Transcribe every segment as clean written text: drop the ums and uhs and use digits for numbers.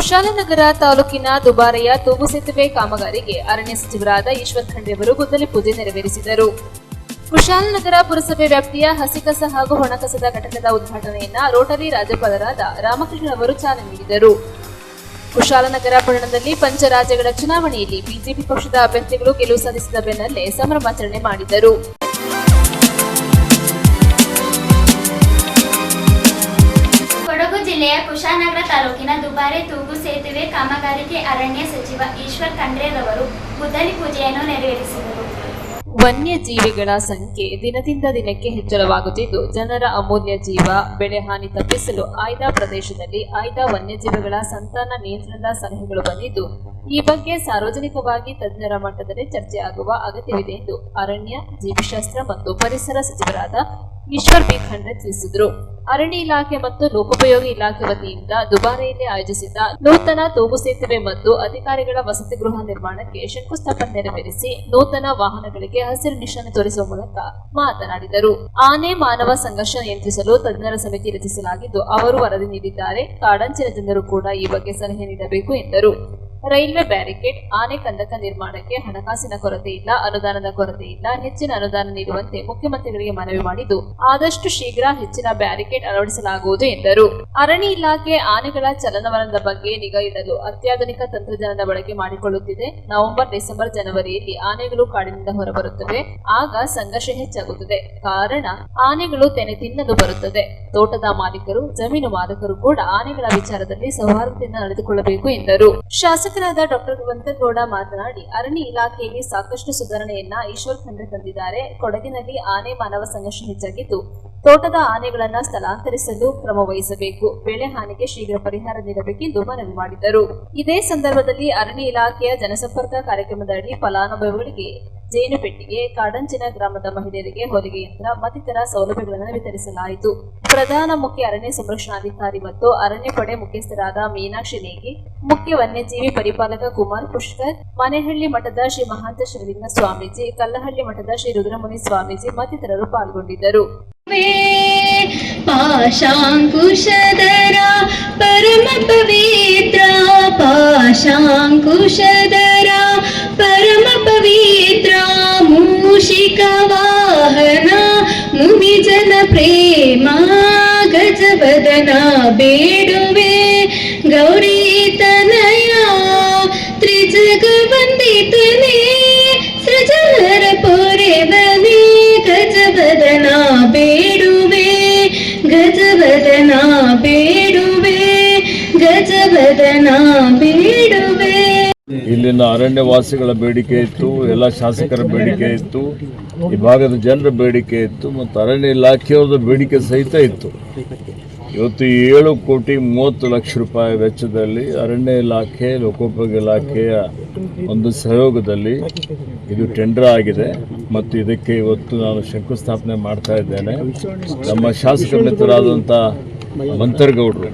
ಕುಶಾಲನಗರ ತಾಲೂಕಿನ ದುಬಾರೆಯ ತೂಗು ಸೇತುವೆ ಕಾಮಗಾರಿಗೆ ಅರಣ್ಯ ಸಚಿವರಾದ ಈಶ್ವರ್ ಖಂಡ್ರೆ ಅವರು ಗುದ್ದಲಿ ಪೂಜೆ ನೆರವೇರಿಸಿದರು. ಕುಶಾಲನಗರ ಪುರಸಭೆ ವ್ಯಾಪ್ತಿಯ ಹಸಿಕಸ ಹಾಗೂ ಒಣಕಸದ ಘಟಕದ ಉದ್ಘಾಟನೆಯನ್ನ ರೋಟರಿ ರಾಜ್ಯಪಾಲರಾದ ರಾಮಕೃಷ್ಣ ಅವರು ಚಾಲನೆ ನೀಡಿದರು. ಕುಶಾಲನಗರ ಪಟ್ಟಣದಲ್ಲಿ ಪಂಚರಾಜ್ಯಗಳ ಚುನಾವಣೆಯಲ್ಲಿ ಬಿಜೆಪಿ ಪಕ್ಷದ ಅಭ್ಯರ್ಥಿಗಳು ಗೆಲುವು ಸಾಧಿಸಿದ ಬೆನ್ನಲ್ಲೇ ಸಂಭ್ರಮಾಚರಣೆ ಮಾಡಿದರು. ಕೊಡಗು ಜಿಲ್ಲೆಯ ಕುಶಾಲನಗರ ತಾಲೂಕಿನ ದುಬಾರೆ ತೂಗು ಸೇತುವೆ ಕಾಮಗಾರಿಗೆ ಅರಣ್ಯ ಸಚಿವ ಈಶ್ವರ್ ಖಂಡ್ರೆ ರವರು ಗುದ್ದಲಿ ಪೂಜೆಯನ್ನು ನೆರವೇರಿಸಿದರು. ವನ್ಯಜೀವಿಗಳ ಸಂಖ್ಯೆ ದಿನದಿಂದ ದಿನಕ್ಕೆ ಹೆಚ್ಚಳವಾಗುತ್ತಿದ್ದು, ಜನರ ಅಮೂಲ್ಯ ಜೀವ ಬೆಳೆ ಹಾನಿ ತಪ್ಪಿಸಲು ಆಯ್ದ ಪ್ರದೇಶದಲ್ಲಿ ಆಯ್ದ ವನ್ಯಜೀವಿಗಳ ಸಂತಾನ ನಿಯಂತ್ರಣದ ಸಲಹೆಗಳು ಬಂದಿದ್ದು, ಈ ಬಗ್ಗೆ ಸಾರ್ವಜನಿಕವಾಗಿ ತಜ್ಞರ ಮಟ್ಟದಲ್ಲಿ ಚರ್ಚೆ ಆಗುವ ಅಗತ್ಯವಿದೆ ಎಂದು ಅರಣ್ಯ, ಜೀವಿಶಾಸ್ತ್ರ ಮತ್ತು ಪರಿಸರ ಸಚಿವರಾದ ಈಶ್ವರ್ ಬಿ ಖಂಡ್ರೆ ತಿಳಿಸಿದರು. ಅರಣ್ಯ ಇಲಾಖೆ ಮತ್ತು ಲೋಕೋಪಯೋಗಿ ಇಲಾಖೆ ವತಿಯಿಂದ ದುಬಾರೆಯಲ್ಲಿ ಆಯೋಜಿಸಿದ್ದ ನೂತನ ತೂಗು ಸೇತುವೆ ಮತ್ತು ಅಧಿಕಾರಿಗಳ ವಸತಿ ಗೃಹ ನಿರ್ಮಾಣಕ್ಕೆ ಶಂಕುಸ್ಥಾಪನೆ ನೆರವೇರಿಸಿ ನೂತನ ವಾಹನಗಳಿಗೆ ಹಸಿರು ನಿಶಾನೆ ತೋರಿಸುವ ಮೂಲಕ ಮಾತನಾಡಿದರು. ಆನೆ ಮಾನವ ಸಂಘರ್ಷ ನಿಯಂತ್ರಿಸಲು ತಜ್ಞರ ಸಮಿತಿ ರಚಿಸಲಾಗಿದ್ದು, ಅವರು ವರದಿ ನೀಡಿದ್ದಾರೆ. ಕಾಡಂಚಿನ ಜನರು ಕೂಡ ಈ ಬಗ್ಗೆ ಸಲಹೆ ನೀಡಬೇಕು ಎಂದರು. ರೈಲ್ವೆ ಬ್ಯಾರಿಕೇಡ್, ಆನೆ ಕಂದಕ ನಿರ್ಮಾಣಕ್ಕೆ ಹಣಕಾಸಿನ ಕೊರತೆ ಇಲ್ಲ, ಅನುದಾನದ ಕೊರತೆ ಇಲ್ಲ. ಹೆಚ್ಚಿನ ಅನುದಾನ ನೀಡುವಂತೆ ಮುಖ್ಯಮಂತ್ರಿಗಳಿಗೆ ಮನವಿ ಮಾಡಿದ್ದು, ಆದಷ್ಟು ಶೀಘ್ರ ಹೆಚ್ಚಿನ ಬ್ಯಾರಿಕೇಡ್ ಅಳವಡಿಸಲಾಗುವುದು ಎಂದರು. ಅರಣ್ಯ ಇಲಾಖೆ ಆನೆಗಳ ಚಲನವಲನದ ಬಗ್ಗೆ ನಿಗಾ ಇಡಲು ಅತ್ಯಾಧುನಿಕ ತಂತ್ರಜ್ಞಾನದ ಬಳಕೆ ಮಾಡಿಕೊಳ್ಳುತ್ತಿದೆ. ನವೆಂಬರ್, ಡಿಸೆಂಬರ್, ಜನವರಿಯಲ್ಲಿ ಆನೆಗಳು ಕಾಡಿನಿಂದ ಹೊರಬರುತ್ತವೆ. ಆಗ ಸಂಘರ್ಷ ಹೆಚ್ಚಾಗುತ್ತದೆ. ಕಾರಣ ಆನೆಗಳು ತೆನೆ ತಿನ್ನಲು ಬರುತ್ತದೆ. ತೋಟದ ಮಾಲೀಕರು, ಜಮೀನು ಮಾಲೀಕರು ಕೂಡ ಆನೆಗಳ ವಿಚಾರದಲ್ಲಿ ಸೌಹಾರ್ದದಿಂದ ನಡೆದುಕೊಳ್ಳಬೇಕು ಎಂದರು. ಶಾಸಕರಾದ ಡಾಕ್ಟರ್ ವಂತಗೌಡ ಮಾತನಾಡಿ, ಅರಣ್ಯ ಇಲಾಖೆಯಲ್ಲಿ ಸಾಕಷ್ಟು ಸುಧಾರಣೆಯನ್ನ ಈಶ್ವರ್ ಖಂಡ್ರೆ ತಂದಿದ್ದಾರೆ. ಕೊಡಗಿನಲ್ಲಿ ಆನೆ ಮಾನವ ಸಂಘರ್ಷ ಹೆಚ್ಚಾಗಿದ್ದು, ತೋಟದ ಆನೆಗಳನ್ನ ಸ್ಥಳಾಂತರಿಸಲು ಕ್ರಮ ವಹಿಸಬೇಕು. ಬೆಳೆ ಹಾನಿಗೆ ಶೀಘ್ರ ಪರಿಹಾರ ನೀಡಬೇಕೆಂದು ಮನವಿ ಮಾಡಿದರು. ಇದೇ ಸಂದರ್ಭದಲ್ಲಿ ಅರಣ್ಯ ಇಲಾಖೆಯ ಜನಸಂಪರ್ಕ ಕಾರ್ಯಕ್ರಮದ ಅಡಿ ಫಲಾನುಭವಿಗಳಿಗೆ ಜೇನು ಪೆಟ್ಟಿಗೆ, ಕಾಡಂಚಿನ ಗ್ರಾಮದ ಮಹಿಳೆಯರಿಗೆ ಹೊಲಿಗೆ ಯಂತ್ರ ಮತ್ತಿತರ ಸೌಲಭ್ಯಗಳನ್ನು ವಿತರಿಸಲಾಯಿತು. ಪ್ರಧಾನ ಮುಖ್ಯ ಅರಣ್ಯ ಸಂರಕ್ಷಣಾಧಿಕಾರಿ ಮತ್ತು ಅರಣ್ಯ ಪಡೆ ಮುಖ್ಯಸ್ಥರಾದ ಮೀನಾಕ್ಷಿ ನೇಗಿ, ಮುಖ್ಯ ವನ್ಯಜೀವಿ ಪರಿಪಾಲಕ ಕುಮಾರ್ ಪುಷ್ಕರ್, ಮನೆಹಳ್ಳಿ ಮಠದ ಶ್ರೀ ಮಹಾಂತ ಶಿವಲಿಂಗ ಸ್ವಾಮೀಜಿ, ಕಲ್ಲಹಳ್ಳಿ ಮಠದ ಶ್ರೀ ರುದ್ರಮುನಿ ಸ್ವಾಮೀಜಿ ಮತ್ತಿತರರು ಪಾಲ್ಗೊಂಡಿದ್ದರು. ಪಾಶಾಂಕುಶಧರ ಪರಮ ಪವಿತ್ರ, ಪಾಶಾಂಕುಶಧರ ಪರಮ ಪವಿತ್ರ, ಮೂಷಿಕ ವಾಹನ ಮುನಿಜನ ಪ್ರೇಮ, ಗಜವದನ ಬೇಡುವೆ ಗೌರಿ ತನಯ, ತ್ರಿಜಗ ವಂದಿತನೇ ಸೃಜನರ ಪೊರೆವನೇ, ಗಜವದನ ಬೇಡುವೆ, ಗಜವದನ ಬೇಡುವೆ, ಗಜವದನ ಬೇಡುವೆ. ಇಲ್ಲಿನ ಅರಣ್ಯವಾಸಿಗಳ ಬೇಡಿಕೆ ಇತ್ತು, ಎಲ್ಲ ಶಾಸಕರ ಬೇಡಿಕೆ ಇತ್ತು, ಈ ಭಾಗದ ಜನರ ಬೇಡಿಕೆ ಇತ್ತು ಮತ್ತು ಅರಣ್ಯ ಇಲಾಖೆಯವ್ರದ್ದು ಬೇಡಿಕೆ ಸಹಿತ ಇತ್ತು. ಇವತ್ತು 7,30,00,000 ವೆಚ್ಚದಲ್ಲಿ ಅರಣ್ಯ ಇಲಾಖೆ, ಲೋಕೋಪಯೋಗಿ ಇಲಾಖೆಯ ಒಂದು ಸಹಯೋಗದಲ್ಲಿ ಇದು ಟೆಂಡರ್ ಆಗಿದೆ ಮತ್ತು ಇದಕ್ಕೆ ಇವತ್ತು ನಾನು ಶಂಕುಸ್ಥಾಪನೆ ಮಾಡ್ತಾ ಇದ್ದೇನೆ. ನಮ್ಮ ಶಾಸಕ ಮಿತ್ರರಾದಂಥ ಮಂತರ್ಗೌಡರು,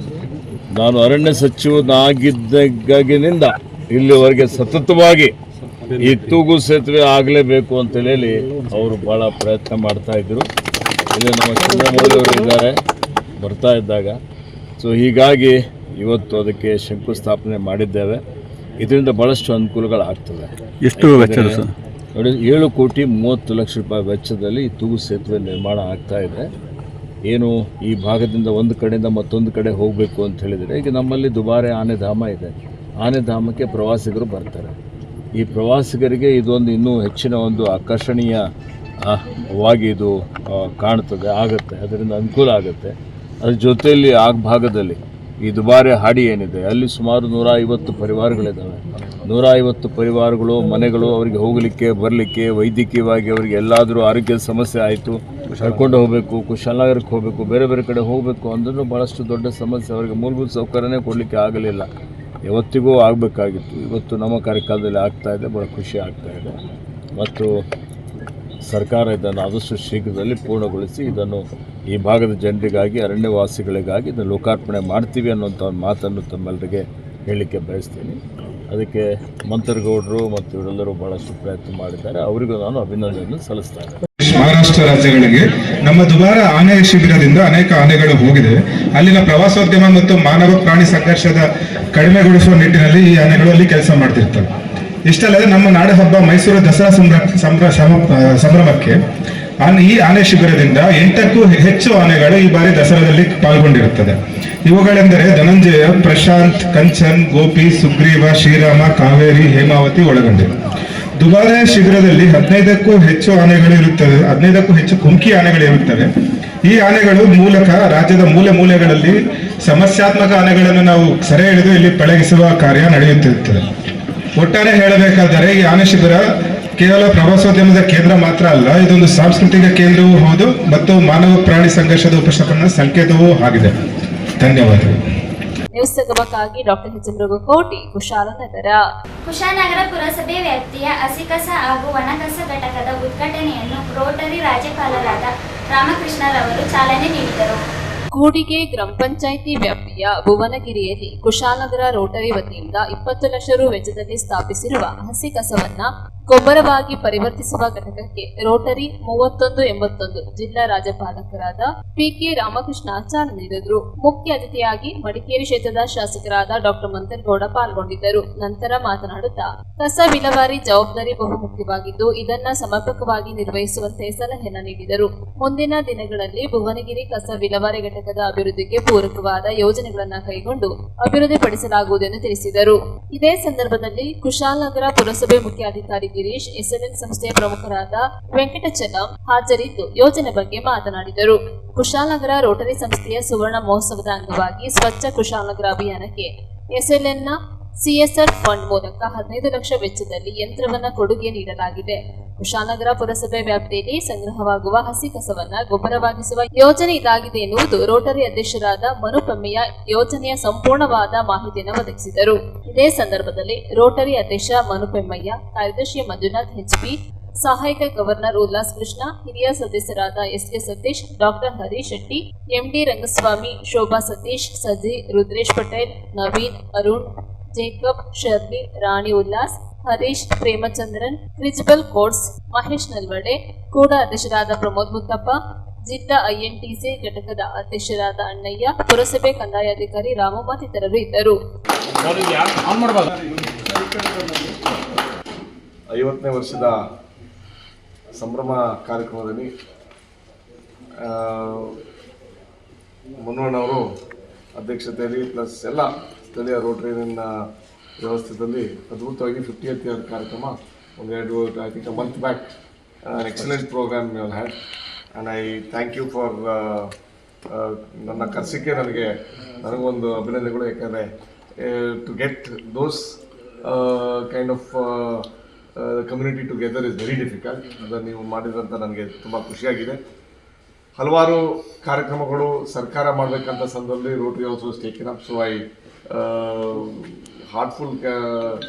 ನಾನು ಅರಣ್ಯ ಸಚಿವನಾಗಿದ್ದಾಗಿನಿಂದ ಇಲ್ಲಿವರೆಗೆ ಸತತವಾಗಿ ಈ ತೂಗು ಸೇತುವೆ ಆಗಲೇಬೇಕು ಅಂತ ಹೇಳಿ ಅವರು ಭಾಳ ಪ್ರಯತ್ನ ಮಾಡ್ತಾ ಇದ್ರು. ಇಲ್ಲಿ ನಮ್ಮ ಚಂದ್ರಮೌಳಿ ಇದ್ದಾರೆ ಬರ್ತಾ ಇದ್ದಾಗ. ಸೊ ಹೀಗಾಗಿ ಇವತ್ತು ಅದಕ್ಕೆ ಶಂಕುಸ್ಥಾಪನೆ ಮಾಡಿದ್ದೇವೆ. ಇದರಿಂದ ಭಾಳಷ್ಟು ಅನುಕೂಲಗಳಾಗ್ತದೆ. ಎಷ್ಟು ವೆಚ್ಚ ನೋಡಿ, 7,30,00,000 ವೆಚ್ಚದಲ್ಲಿ ಈ ತೂಗು ಸೇತುವೆ ನಿರ್ಮಾಣ ಆಗ್ತಾ ಇದೆ. ಏನು ಈ ಭಾಗದಿಂದ ಒಂದು ಕಡೆಯಿಂದ ಮತ್ತೊಂದು ಕಡೆ ಹೋಗಬೇಕು ಅಂತ ಹೇಳಿದರೆ, ಈಗ ನಮ್ಮಲ್ಲಿ ದುಬಾರೆ ಆನೆಧಾಮ ಇದೆ. ಆನೆಧಾಮಕ್ಕೆ ಪ್ರವಾಸಿಗರು ಬರ್ತಾರೆ. ಈ ಪ್ರವಾಸಿಗರಿಗೆ ಇದೊಂದು ಇನ್ನೂ ಹೆಚ್ಚಿನ ಒಂದು ಆಕರ್ಷಣೀಯವಾಗಿ ಇದು ಕಾಣ್ತದೆ, ಆಗುತ್ತೆ. ಅದರಿಂದ ಅನುಕೂಲ ಆಗುತ್ತೆ. ಅದ್ರ ಜೊತೆಯಲ್ಲಿ ಆ ಭಾಗದಲ್ಲಿ ಈ ದುಬಾರೆ ಹಾಡಿ ಏನಿದೆ, ಅಲ್ಲಿ ಸುಮಾರು 150 ಪರಿವಾರಗಳಿದ್ದಾವೆ. 150 ಪರಿವಾರಗಳು, ಮನೆಗಳು, ಅವರಿಗೆ ಹೋಗಲಿಕ್ಕೆ ಬರಲಿಕ್ಕೆ, ವೈದ್ಯಕೀಯವಾಗಿ ಅವರಿಗೆ ಎಲ್ಲಾದರೂ ಆರೋಗ್ಯದ ಸಮಸ್ಯೆ ಆಯಿತು, ಕರ್ಕೊಂಡು ಹೋಗಬೇಕು, ಕುಶಾಲನಗರಕ್ಕೆ ಹೋಗಬೇಕು, ಬೇರೆ ಬೇರೆ ಕಡೆ ಹೋಗಬೇಕು ಅಂದ್ರೂ ಭಾಳಷ್ಟು ದೊಡ್ಡ ಸಮಸ್ಯೆ. ಅವರಿಗೆ ಮೂಲಭೂತ ಸೌಕರ್ಯನೇ ಕೊಡಲಿಕ್ಕೆ ಆಗಲಿಲ್ಲ. ಯಾವತ್ತಿಗೂ ಆಗಬೇಕಾಗಿತ್ತು. ಇವತ್ತು ನಮ್ಮ ಕಾರ್ಯಕಾಲದಲ್ಲಿ ಆಗ್ತಾಯಿದೆ, ಭಾಳ ಖುಷಿ ಆಗ್ತಾಯಿದೆ. ಮತ್ತು ಸರ್ಕಾರ ಇದನ್ನು ಆದಷ್ಟು ಶೀಘ್ರದಲ್ಲಿ ಪೂರ್ಣಗೊಳಿಸಿ ಇದನ್ನು ಈ ಭಾಗದ ಜನರಿಗಾಗಿ, ಅರಣ್ಯವಾಸಿಗಳಿಗಾಗಿ ಇದನ್ನು ಲೋಕಾರ್ಪಣೆ ಮಾಡ್ತೀವಿ ಅನ್ನೋಂಥ ಒಂದು ಮಾತನ್ನು ತಮ್ಮೆಲ್ಲರಿಗೆ ಹೇಳಲಿಕ್ಕೆ ಬಯಸ್ತೀನಿ. ಅದಕ್ಕೆ ಮಂತರ್ಗೌಡರು ಮತ್ತು ಇವರೆಲ್ಲರೂ ಭಾಳಷ್ಟು ಪ್ರಯತ್ನ ಮಾಡಿದ್ದಾರೆ. ಅವರಿಗೂ ನಾನು ಅಭಿನಂದನೆಯನ್ನು ಸಲ್ಲಿಸ್ತಾ ಇದ್ದೇನೆ. ಮಹಾರಾಷ್ಟ್ರ ರಾಜ್ಯಗಳಿಗೆ ನಮ್ಮ ದುಬಾರ ಆನೆ ಶಿಬಿರದಿಂದ ಅನೇಕ ಆನೆಗಳು ಹೋಗಿದೆ. ಅಲ್ಲಿನ ಪ್ರವಾಸೋದ್ಯಮ ಮತ್ತು ಮಾನವ ಪ್ರಾಣಿ ಸಂಘರ್ಷದ ಕಡಿಮೆಗೊಳಿಸುವ ನಿಟ್ಟಿನಲ್ಲಿ ಈ ಆನೆಗಳು ಅಲ್ಲಿ ಕೆಲಸ ಮಾಡ್ತಿರ್ತವೆ. ಇಷ್ಟಲ್ಲದೆ ನಮ್ಮ ನಾಡ ಹಬ್ಬ ಮೈಸೂರು ದಸರಾ ಸಂಭ್ರಮಕ್ಕೆ ಈ ಆನೆ ಶಿಬಿರದಿಂದ 8ಕ್ಕೂ ಹೆಚ್ಚು ಆನೆಗಳು ಈ ಬಾರಿ ದಸರಾದಲ್ಲಿ ಪಾಲ್ಗೊಂಡಿರುತ್ತದೆ. ಇವುಗಳೆಂದರೆ ಧನಂಜಯ, ಪ್ರಶಾಂತ್, ಕಂಚನ್, ಗೋಪಿ, ಸುಗ್ರೀವ, ಶ್ರೀರಾಮ, ಕಾವೇರಿ, ಹೇಮಾವತಿ ಒಳಗೊಂಡಿದೆ. ದುಬಾರೆ ಶಿಬಿರದಲ್ಲಿ 15ಕ್ಕೂ ಹೆಚ್ಚು ಆನೆಗಳು ಇರುತ್ತವೆ, 15ಕ್ಕೂ ಹೆಚ್ಚು ಕುಮ್ಕಿ ಆನೆಗಳು ಇರುತ್ತವೆ. ಈ ಆನೆಗಳು ಮೂಲಕ ರಾಜ್ಯದ ಮೂಲೆ ಮೂಲೆಗಳಲ್ಲಿ ಸಮಸ್ಯಾತ್ಮಕ ಆನೆಗಳನ್ನು ನಾವು ಸೆರೆ ಹಿಡಿದು ಇಲ್ಲಿ ಪಳಗಿಸುವ ಕಾರ್ಯ ನಡೆಯುತ್ತಿರುತ್ತದೆ. ಒಟ್ಟಾರೆ ಹೇಳಬೇಕಾದರೆ ಈ ಆನೆ ಶಿಬಿರ ಕೇವಲ ಪ್ರವಾಸೋದ್ಯಮದ ಕೇಂದ್ರ ಮಾತ್ರ ಅಲ್ಲ, ಇದೊಂದು ಸಾಂಸ್ಕೃತಿಕ ಕೇಂದ್ರವೂ ಹೌದು ಮತ್ತು ಮಾನವ ಪ್ರಾಣಿ ಸಂಘರ್ಷದ ಉಪಶಮನ ಸಂಕೇತವೂ ಆಗಿದೆ. ಧನ್ಯವಾದಗಳು. ನ್ಯೂಸ್ ಸಂಗಮಕ್ಕಾಗಿ doctor H M Raghukoti, Kushalnagar. Kushanagar ಪುರಸಭೆ ವ್ಯಾಪ್ತಿಯ ಹಸಿಕಸ ಹಾಗೂ ಒಣಕಸ ಘಟಕದ ಉದ್ಘಾಟನೆಯನ್ನು ರೋಟರಿ ರಾಜ್ಯಪಾಲರಾದ ರಾಮಕೃಷ್ಣರವರು ಚಾಲನೆ ನೀಡಿದರು. ಕೂಡಿಗೆ ಗ್ರಾಮ ಪಂಚಾಯಿತಿ ವ್ಯಾಪ್ತಿಯ ಭುವನಗಿರಿಯಲ್ಲಿ ಕುಶಾಲನಗರ ರೋಟರಿ ವತಿಯಿಂದ 20 ಲಕ್ಷ ರು ವೆಚ್ಚದಲ್ಲಿ ಸ್ಥಾಪಿಸಿರುವ ಹಸಿ ಕಸವನ್ನ ಗೊಬ್ಬರವಾಗಿ ಪರಿವರ್ತಿಸುವ ಘಟಕಕ್ಕೆ ರೋಟರಿ 3181 ಜಿಲ್ಲಾ ರಾಜ್ಯಪಾಲಕರಾದ ಪಿಕೆ ರಾಮಕೃಷ್ಣ ಚಾಲನೆ ನೀಡಿದರು. ಮುಖ್ಯ ಅತಿಥಿಯಾಗಿ ಮಡಿಕೇರಿ ಕ್ಷೇತ್ರದ ಶಾಸಕರಾದ ಡಾಕ್ಟರ್ ಮಂತನಗೌಡ ಪಾಲ್ಗೊಂಡಿದ್ದರು. ನಂತರ ಮಾತನಾಡುತ್ತಾ ಕಸ ವಿಲೇವಾರಿ ಜವಾಬ್ದಾರಿ ಬಹುಮುಖ್ಯವಾಗಿದ್ದು ಇದನ್ನ ಸಮರ್ಪಕವಾಗಿ ನಿರ್ವಹಿಸುವಂತೆ ಸಲಹೆಯನ್ನು ನೀಡಿದರು. ಮುಂದಿನ ದಿನಗಳಲ್ಲಿ ಭುವನಗಿರಿ ಕಸ ವಿಲೇವಾರಿ ಘಟಕದ ಅಭಿವೃದ್ಧಿಗೆ ಪೂರಕವಾದ ಯೋಜನೆಗಳನ್ನು ಕೈಗೊಂಡು ಅಭಿವೃದ್ಧಿಪಡಿಸಲಾಗುವುದೆಂದು ತಿಳಿಸಿದರು. ಇದೇ ಸಂದರ್ಭದಲ್ಲಿ ಕುಶಾಲನಗರ ಪುರಸಭೆ ಮುಖ್ಯಾಧಿಕಾರಿ ಗಿರೀಶ್, ಎಸ್ಎಲ್ಎನ್ ಸಂಸ್ಥೆಯ ಪ್ರಮುಖರಾದ ವೆಂಕಟಚಲಂ ಹಾಜರಿದ್ದು ಯೋಜನೆ ಬಗ್ಗೆ ಮಾತನಾಡಿದರು. ಕುಶಾಲನಗರ ರೋಟರಿ ಸಂಸ್ಥೆಯ ಸುವರ್ಣ ಮಹೋತ್ಸವದ ಅಂಗವಾಗಿ ಸ್ವಚ್ಛ ಕುಶಾಲನಗರ ಅಭಿಯಾನಕ್ಕೆ ಎಸ್ಎಲ್ಎನ್ನ ಸಿಎಸ್ಆರ್ ಫಂಡ್ ಮೂಲಕ 15 ಲಕ್ಷ ವೆಚ್ಚದಲ್ಲಿ ಯಂತ್ರವನ್ನ ಕೊಡುಗೆ ನೀಡಲಾಗಿದೆ. ಕುಶಾಲನಗರ ಪುರಸಭೆ ವ್ಯಾಪ್ತಿಯಲ್ಲಿ ಸಂಗ್ರಹವಾಗುವ ಹಸಿ ಕಸವನ್ನ ಗೊಬ್ಬರವಾಗಿಸುವ ಯೋಜನೆ ಇದಾಗಿದೆ ಎನ್ನುವುದು ರೋಟರಿ ಅಧ್ಯಕ್ಷರಾದ ಮನು ಪೆಮ್ಮಯ್ಯ ಯೋಜನೆಯ ಸಂಪೂರ್ಣವಾದ ಮಾಹಿತಿಯನ್ನು ಒದಗಿಸಿದರು. ಇದೇ ಸಂದರ್ಭದಲ್ಲಿ ರೋಟರಿ ಅಧ್ಯಕ್ಷ ಮನು ಪೆಮ್ಮಯ್ಯ, ಕಾರ್ಯದರ್ಶಿ ಮಂಜುನಾಥ್ ಹೆಚ್ಪಿ, ಸಹಾಯಕ ಗವರ್ನರ್ ಉಲ್ಲಾಸ್ ಕೃಷ್ಣ, ಹಿರಿಯ ಸದಸ್ಯರಾದ S K Satish, doctor Harish Shetty, M D Rangaswamy, Shobha Satish, Saji, Rudresh Patel, Naveen, Arun, Jacob, Shirley, Rani Ullas, Harish, Premachandran, ಕ್ರಿಜ್ಬಲ್ ಕೋರ್ಸ್, ಮಹೇಶ್ ನಲ್ವಡೆ, ಕೂಡ ಅಧ್ಯಕ್ಷರಾದ ಪ್ರಮೋದ್ ಮುತ್ತಪ್ಪ, ಜಿಲ್ಲಾ ಐಎನ್ಟಿಸಿ ಘಟಕದ ಅಧ್ಯಕ್ಷರಾದ ಅಣ್ಣಯ್ಯ, ಪುರಸಭೆ ಕಂದಾಯಾಧಿಕಾರಿ ರಾಮು ಮತ್ತಿತರರು ಇದ್ದರು. 50ನೇ ವರ್ಷದ ಸಂಭ್ರಮ ಕಾರ್ಯಕ್ರಮದಲ್ಲಿ ಮುನ್ನಣ್ಣವರು ಅಧ್ಯಕ್ಷತೆಯಲ್ಲಿ ಪ್ಲಸ್ ಎಲ್ಲ ಸ್ಥಳೀಯ ರೋಟರಿನ ವ್ಯವಸ್ಥೆಯಲ್ಲಿ ಅದ್ಭುತವಾಗಿ 50th ಇಯರ್ ಕಾರ್ಯಕ್ರಮ ಒಂದೆರಡು I think a month back excellent program you had and I thank you for ನನ್ನ ಕರ್ಸಿಕೆ ನನಗೊಂದು ಅಭಿನಂದನೆಗಳು. ಯಾಕಂದರೆ to get those kind of community together is very difficult. ಅದನ್ನು ನೀವು ಮಾಡಿದ್ರಂತ ನನಗೆ ತುಂಬ ಖುಷಿಯಾಗಿದೆ. ಹಲವಾರು ಕಾರ್ಯಕ್ರಮಗಳು ಸರ್ಕಾರ ಮಾಡಬೇಕಂತ ಸಂದರ್ಭದಲ್ಲಿ Rotary also taken up. So I heartful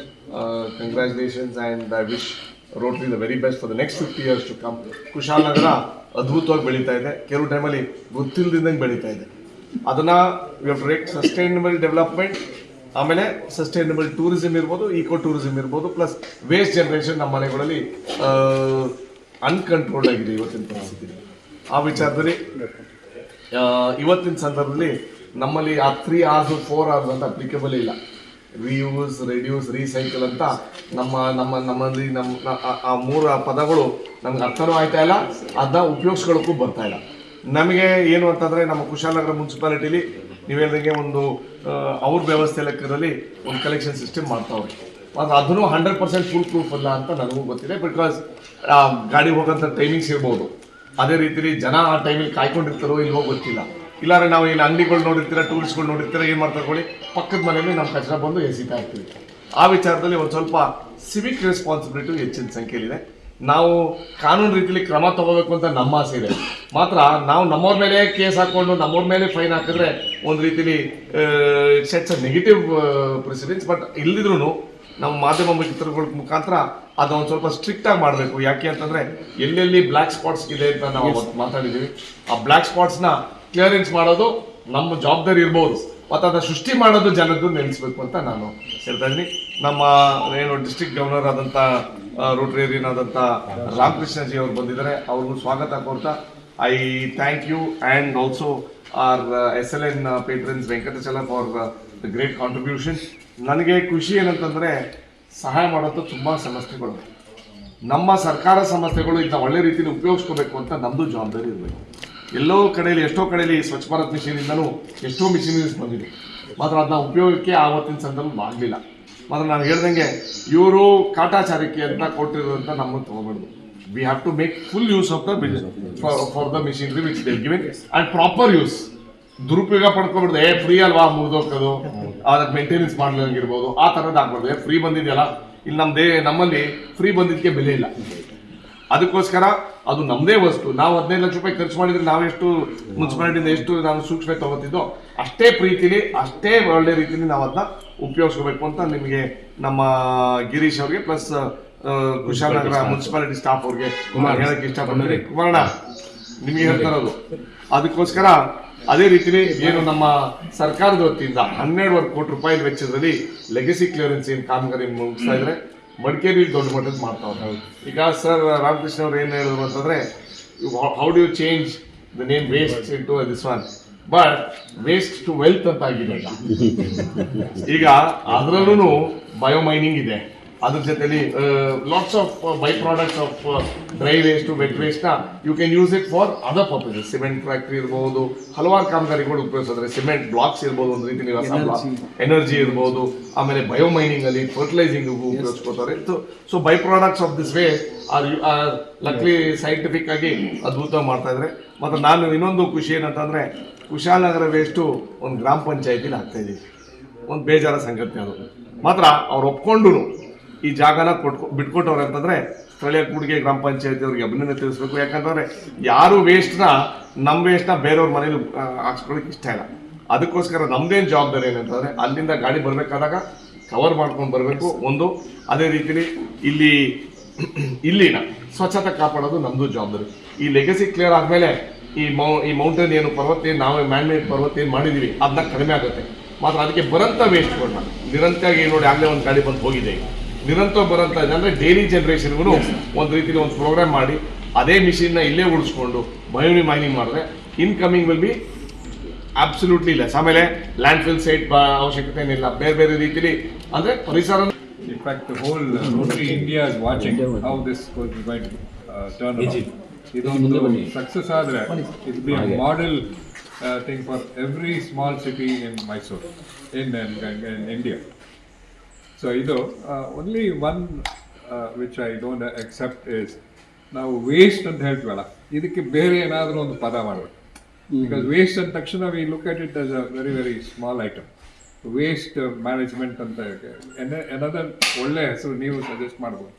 congratulations and I wish Rotary the very best for the next 50 years to come. Kushalanagar ಅದ್ಭುತವಾಗಿ ಬೆಳೀತಾ ಇದೆ. ಕೆಲವು ಟೈಮಲ್ಲಿ ಗೊತ್ತಿಲ್ಲದಿಂದಂಗೆ ಬೆಳೀತಾ ಇದೆ. ಅದನ್ನು we have to rate sustainable development, ಆಮೇಲೆ ಸಸ್ಟೈನಬಲ್ ಟೂರಿಸಮ್ ಇರ್ಬೋದು, ಈಕೋ ಟೂರಿಸಮ್ ಇರ್ಬೋದು, ಪ್ಲಸ್ ವೇಸ್ಟ್ ಜನರೇಷನ್ ನಮ್ಮ ಮನೆಗಳಲ್ಲಿ ಅನ್ಕಂಟ್ರೋಲ್ಡ್ ಆಗಿದೆ ಇವತ್ತಿನ ಪರಿಸ್ಥಿತಿ. ಆ ವಿಚಾರದಲ್ಲಿ ಇವತ್ತಿನ ಸಂದರ್ಭದಲ್ಲಿ ನಮ್ಮಲ್ಲಿ ಆ 3 hours 4 hours ಅಂತ ಅಪ್ಲಿಕೇಬಲ್ ಇಲ್ಲ. ರಿಯೂಸ್, ರೆಡ್ಯೂಸ್, ರೀಸೈಕಲ್ ಅಂತ ನಮ್ಮಲ್ಲಿ ಆ 3 ಪದಗಳು ನಮ್ಗೆ ಅರ್ಥನೂ ಆಯ್ತಾ ಇಲ್ಲ, ಅದನ್ನ ಉಪಯೋಗಿಸ್ಕೊಳ್ಳೋಕ್ಕೂ ಬರ್ತಾ ಇಲ್ಲ. ನಮಗೆ ಏನು ಅಂತಂದರೆ ನಮ್ಮ ಕುಶಾಲನಗರ ಮುನ್ಸಿಪಾಲಿಟಿಲಿ ನೀವು ಹೇಳಿದಂಗೆ ಒಂದು ಅವ್ರ ವ್ಯವಸ್ಥೆ ಲೆಕ್ಕದಲ್ಲಿ ಒಂದು ಕಲೆಕ್ಷನ್ ಸಿಸ್ಟಮ್ ಮಾಡ್ತಾವ್ರೆ. ಆದರೆ ಅದನ್ನು 100% ಫುಲ್ ಪ್ರೂಫ್ ಅಲ್ಲ ಅಂತ ನನಗೂ ಗೊತ್ತಿದೆ. ಬಿಕಾಸ್ ಗಾಡಿ ಹೋಗೋಂಥ ಟೈಮಿಂಗ್ಸ್ ಇರ್ಬೋದು, ಅದೇ ರೀತಿಲಿ ಜನ ಆ ಟೈಮಿಗೆ ಕಾಯ್ಕೊಂಡಿರ್ತಾರೋ ಇಲ್ವೋ ಗೊತ್ತಿಲ್ಲ. ಇಲ್ಲಾಂದರೆ ನಾವು ಇಲ್ಲಿ ಅಂಗಡಿಗಳು ನೋಡಿರ್ತೀರ, ಟೂರಿಸ್ಟ್ಗಳು ನೋಡಿರ್ತೀರ, ಏನು ಮಾಡ್ತಾರೆ ಪಕ್ಕದ ಮನೆಯಲ್ಲಿ ನಮ್ಮ ಕಚರ ಬಂದು ಎಸಿತಾ ಇರ್ತೀವಿ. ಆ ವಿಚಾರದಲ್ಲಿ ಒಂದು ಸ್ವಲ್ಪ ಸಿವಿಕ್ ರೆಸ್ಪಾನ್ಸಿಬಿಲಿಟಿ ಹೆಚ್ಚಿನ ಸಂಖ್ಯೆಯಲ್ಲಿದೆ. ನಾವು ಕಾನೂನು ರೀತಿಯಲ್ಲಿ ಕ್ರಮ ತಗೋಬೇಕು ಅಂತ ನಮ್ಮ ಆಸೆ ಇದೆ. ಮಾತ್ರ ನಾವು ನಮ್ಮವ್ರ ಮೇಲೆ ಕೇಸ್ ಹಾಕ್ಕೊಂಡು ನಮ್ಮವ್ರ ಮೇಲೆ ಫೈನ್ ಹಾಕಿದ್ರೆ ಒಂದು ರೀತಿಲಿ sets a negative precedence. But ಇಲ್ಲದಿದ್ರೂ ನಮ್ಮ ಮಾಧ್ಯಮ ಮಿತ್ರಗಳ ಮುಖಾಂತರ ಅದನ್ನ ಒಂದು ಸ್ವಲ್ಪ ಸ್ಟ್ರಿಕ್ಟಾಗಿ ಮಾಡಬೇಕು. ಯಾಕೆ ಅಂತಂದರೆ ಎಲ್ಲೆಲ್ಲಿ ಬ್ಲ್ಯಾಕ್ ಸ್ಪಾಟ್ಸ್ ಇದೆ ಅಂತ ನಾವು ಅವತ್ತು ಮಾತಾಡಿದ್ದೀವಿ. ಆ ಬ್ಲ್ಯಾಕ್ ಸ್ಪಾಟ್ಸ್ನ ಕ್ಲಿಯರೆನ್ಸ್ ಮಾಡೋದು ನಮ್ಮ ಜವಾಬ್ದಾರಿ ಇರ್ಬೋದು, ಮತ್ತು ಅದನ್ನು ಸೃಷ್ಟಿ ಮಾಡೋದು ಜನದ್ದು ನೆನೆಸ್ಬೇಕು ಅಂತ ನಾನು ಹೇಳ್ತಾ ಇದ್ದೀನಿ. ನಮ್ಮ ಏನು ಡಿಸ್ಟ್ರಿಕ್ಟ್ ಗವರ್ನರ್ ಆದಂಥ ರೋಟರಿಯನ್ ಆದಂಥ ರಾಮಕೃಷ್ಣಜಿ ಅವರು ಬಂದಿದ್ದಾರೆ. ಅವ್ರಿಗೂ ಸ್ವಾಗತ ಕೋರ್ತಾ I thank you and also our SLN patrons Venkatachala for the great contribution. ನನಗೆ ಖುಷಿ ಏನಂತಂದರೆ ಸಹಾಯ ಮಾಡೋಂಥ ತುಂಬ ಸಂಸ್ಥೆಗಳು, ನಮ್ಮ ಸರ್ಕಾರ ಸಂಸ್ಥೆಗಳು ಇದನ್ನ ಒಳ್ಳೆ ರೀತಿಯಲ್ಲಿ ಉಪಯೋಗಿಸ್ಕೋಬೇಕು ಅಂತ ನಮ್ಮದು ಜವಾಬ್ದಾರಿ ಇರಬೇಕು. ಎಲ್ಲೋ ಕಡೆಯಲ್ಲಿ ಎಷ್ಟೋ ಕಡೆಯಲ್ಲಿ ಸ್ವಚ್ಛ ಭಾರತ್ ಮಿಷನಿಂದನೂ ಎಷ್ಟೋ ಮಿಷನರೀಸ್ ಬಂದಿದೆ, ಮಾತ್ರ ಅದನ್ನ ಉಪಯೋಗಕ್ಕೆ ಆವತ್ತಿನ ಸಂದರ್ಭ ಆಗಲಿಲ್ಲ. ಮಾತ್ರ ನಾನು ಹೇಳ್ದಂಗೆ ಇವರು ಕಾಟಾಚಾರಕ್ಕೆ ಅಂತ ಕೊಟ್ಟಿರೋದಂತ ನಮ್ಮನ್ನು ತಗೋಬಾರ್ದು. We have to make full use of the for the machinery which they given and proper use. ದುರುಪಯೋಗ ಪಡ್ಕೊಬಿಡ್ದು ಫ್ರೀ ಅಲ್ವಾ ಮುಗಿದೋಗೋದು, ಅದಕ್ಕೆ ಮೇಂಟೆನೆನ್ಸ್ ಮಾಡ್ಲಿರ್ಬೋದು, ಆ ಥರದ್ದು ಆಗ್ಬಾರ್ದು. ಫ್ರೀ ಬಂದಿದೆಯಲ್ಲ, ಇಲ್ಲಿ ನಮ್ಮಲ್ಲಿ ಫ್ರೀ ಬಂದಿದ್ದಕ್ಕೆ ಬೆಲೆ ಇಲ್ಲ. ಅದಕ್ಕೋಸ್ಕರ ಅದು ನಮ್ಮದೇ ವಸ್ತು. ನಾವು 15 ಲಕ್ಷ ರೂಪಾಯಿ ಖರ್ಚು ಮಾಡಿದ್ರೆ ನಾವೆಷ್ಟು ಮುನ್ಸಿಪಾಲಿಟಿಯಿಂದ ಎಷ್ಟು ನಾವು ಸೂಕ್ಷ್ಮ ತಗೋತಿದ್ದೋ ಅಷ್ಟೇ ಪ್ರೀತಿಲಿ ಅಷ್ಟೇ ಒಳ್ಳೆ ರೀತಿಯಲ್ಲಿ ನಾವು ಅದನ್ನ ಉಪಯೋಗಿಸ್ಕೋಬೇಕು ಅಂತ ನಿಮಗೆ ನಮ್ಮ ಗಿರೀಶ್ ಅವ್ರಿಗೆ ಪ್ಲಸ್ ಕುಶಾಲನಗರ ಮುನ್ಸಿಪಾಲಿಟಿ ಸ್ಟಾಫ್ ಅವ್ರಿಗೆ ಹೇಳಕ್ಕೆ ಇಷ್ಟಪಡ್ತೀನಿ. ಕುಮಾರಣ್ಣ ನಿಮಗೆ ಹೇಳ್ತಾ ಇರೋದು ಅದಕ್ಕೋಸ್ಕರ ಅದೇ ರೀತಿಲಿ ಏನು ನಮ್ಮ ಸರ್ಕಾರದ ವತಿಯಿಂದ 12 ಕೋಟಿ ರೂಪಾಯಿ ವೆಚ್ಚದಲ್ಲಿ ಲೆಗಸಿ ಕ್ಲಿಯರೆನ್ಸ್ ಏನು ಕಾಮಗಾರಿ ಮುಗಿಸ್ತಾ ಇದ್ರೆ ಮಡಿಕೇರಿ ದೊಡ್ಡ ಮಟ್ಟದ ಮಾಡ್ತಾ ಇದ್ದಾರೆ. ಈಗ ಸರ್ ರಾಮಕೃಷ್ಣ ಅವ್ರು ಏನು ಹೇಳಿದ್ರು ಅಂತಂದ್ರೆ, how do you change the name waste in to this one, but waste to wealth ಅಂತ ಆಗಿದೆ. ಈಗ ಅದರಲ್ಲೂ ಬಯೋಮೈನಿಂಗ್ ಇದೆ, ಅದ್ರ ಜೊತೆಲಿ lots of by products of dry waste wet waste ನ you can use it for other purposes. Cement factory ಇರ್ಬೋದು, ಹಲವಾರು ಕಾಮಗಾರಿಗಳು ಉಪಯೋಗಿಸಿದ್ರೆ ಸಿಮೆಂಟ್ ಬ್ಲಾಕ್ಸ್ ಇರ್ಬೋದು, ಒಂದು ರೀತಿಯಲ್ಲಿ ಎನರ್ಜಿ ಇರ್ಬೋದು, ಆಮೇಲೆ ಬಯೋಮೈನಿಂಗ್ ಅಲ್ಲಿ ಫರ್ಟಿಲೈಸಿಂಗ್ ಉಪಯೋಗಿಸ್ಕೋತಾರೆ. So by products of this waste are luckily scientific ಆಗಿ ಅದ್ಭುತ ಮಾಡ್ತಾ ಇದ್ದಾರೆ. ಮತ್ತು ನಾನು ಇನ್ನೊಂದು ಖುಷಿ ಏನಂತಂದ್ರೆ, ಕುಶಾಲನಗರ ವೇಸ್ಟು ಒಂದು ಗ್ರಾಮ ಪಂಚಾಯತಿಲಿ ಆಗ್ತಾ ಇದೀವಿ. ಒಂದು ಬೇಜಾರ ಸಂಗತಿ ಅದು. ಮಾತ್ರ ಅವ್ರು ಒಪ್ಕೊಂಡು ಈ ಜಾಗನ ಬಿಟ್ಕೊಟ್ಟವ್ರೆ ಅಂತಂದ್ರೆ ಸ್ಥಳೀಯ ಕೂಡಿಗೆ ಗ್ರಾಮ ಪಂಚಾಯತಿ ಅವ್ರಿಗೆ ಅಭಿನಂದನೆ ತಿಳಿಸ್ಬೇಕು. ಯಾಕಂತಂದ್ರೆ ಯಾರು ನಮ್ಮ ವೇಸ್ಟ್ನ ಬೇರೆಯವ್ರ ಮನೇಲಿ ಹಾಕ್ಸ್ಕೊಳಕ್ಕೆ ಇಷ್ಟ ಇಲ್ಲ. ಅದಕ್ಕೋಸ್ಕರ ನಮ್ದೇನು ಜವಾಬ್ದಾರಿ ಏನಂತಂದ್ರೆ, ಅಲ್ಲಿಂದ ಗಾಡಿ ಬರ್ಬೇಕಾದಾಗ ಕವರ್ ಮಾಡ್ಕೊಂಡು ಬರಬೇಕು ಒಂದು. ಅದೇ ರೀತಿಲಿ ಇಲ್ಲಿನ ಸ್ವಚ್ಛತೆ ಕಾಪಾಡೋದು ನಮ್ದು ಜವಾಬ್ದಾರಿ. ಈ ಲೆಗಸಿ ಕ್ಲಿಯರ್ ಆದ್ಮೇಲೆ ಈ ಮೌಂಟೇನ್ ಏನು ಪರ್ವತ ಏನು ನಾವು ಮ್ಯಾನ್ಮೇಡ್ ಪರ್ವತ ಏನು ಮಾಡಿದೀವಿ ಅದನ್ನ ಕಡಿಮೆ ಆಗುತ್ತೆ. ಮಾತ್ರ ಅದಕ್ಕೆ ಬರಂತ ವೇಸ್ಟ್ಗಳನ್ನ ನಿರಂತರವಾಗಿ ನೋಡಿ, ಆಗಲೇ ಒಂದು ಗಾಡಿ ಬಂದು ಹೋಗಿದೆ, ನಿರಂತರ ಬರಂತ ಇದೆ ಅಂದರೆ ಡೈಲಿ ಜನ್ರೇಷನ್ಗೂ ಒಂದು ರೀತಿಯಲ್ಲಿ ಒಂದು ಪ್ರೋಗ್ರಾಮ್ ಮಾಡಿ ಅದೇ ಮಿಷಿನ್ನ ಇಲ್ಲೇ ಉಳಿಸ್ಕೊಂಡು ಬಯೋನಿ ಮೈನಿಂಗ್ ಮಾಡಿದ್ರೆ incoming will be absolutely less. ಆಮೇಲೆ ಲ್ಯಾಂಡ್ ಫಿಲ್ ಸೈಟ್ ಅವಶ್ಯಕತೆ ಏನಿಲ್ಲ. ಬೇರೆ ರೀತಿಲಿ ಅಂದರೆ ಪರಿಸರ. In fact, the whole Rotary India is watching how this is going to turn around. ಇದೊಂದು ಸಕ್ಸಸ್ ಆದರೆ it will be a model thing for every small city in Mysore, in India. So ಇದು only one which I don't accept is ನಾವು waste ಅಂತ ಹೇಳ್ತೀವಲ್ಲ, ಇದಕ್ಕೆ ಬೇರೆ ಏನಾದರೂ ಒಂದು ಪದ ಮಾಡಬೇಕು. ಬಿಕಾಸ್ ವೇಸ್ಟ್ ಅಂದ ತಕ್ಷಣ we look at it as a very very small item. Waste management ಅಂತ ಏನದರ್ ಒಳ್ಳೆ ಹೆಸರು ನೀವು ಸಜೆಸ್ಟ್ ಮಾಡ್ಬೋದು.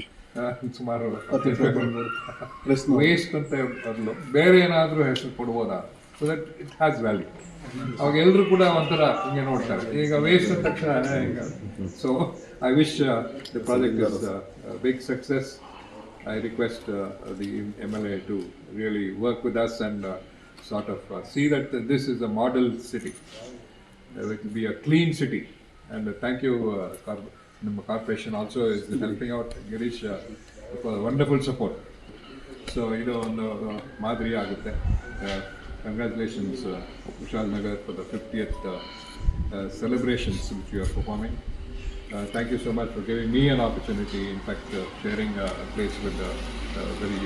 ಸುಮಾರು ವೇಸ್ಟ್ ಅಂತ ಬದಲು ಬೇರೆ ಏನಾದರೂ ಹೆಸರು ಕೊಡ್ಬೋದಾ, so that it has value. ಅವಾಗ ಎಲ್ಲರೂ ಕೂಡ ಒಂಥರ ಹಿಂಗೆ ನೋಡ್ತಾರೆ. ಈಗ ವೇಸ್ಟ್ ಅಂದ ತಕ್ಷಣ ಈಗ so I wish the project is big success. I request the MLA to really work with us and sort of see that this is a model city. It will be a clean city. And thank you, the corporation also is helping out Girish for wonderful support. So, on the Madri Agutte, congratulations Kushalnagar for the 50th celebrations which you are performing. Thank you so much for giving me an opportunity, in fact sharing a place with a very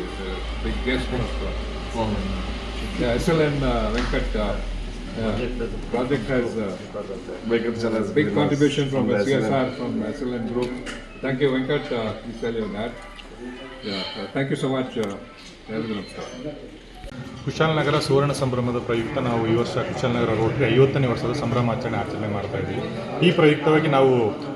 big guest of SLN Venkat. Project has big contribution from CSR from SLN group. Thank you Venkat, please tell your dad. Thank you so much. Kushalnagar ಸುವರ್ಣ ಸಂಭ್ರಮದ ಪ್ರಯುಕ್ತ ನಾವು ಈ ವರ್ಷ Kushalnagar Rotary 50ನೇ ವರ್ಷದ ಸಂಭ್ರಮಾಚರಣೆ ಮಾಡ್ತಾ ಇದ್ದೀವಿ. ಈ ಪ್ರಯುಕ್ತವಾಗಿ ನಾವು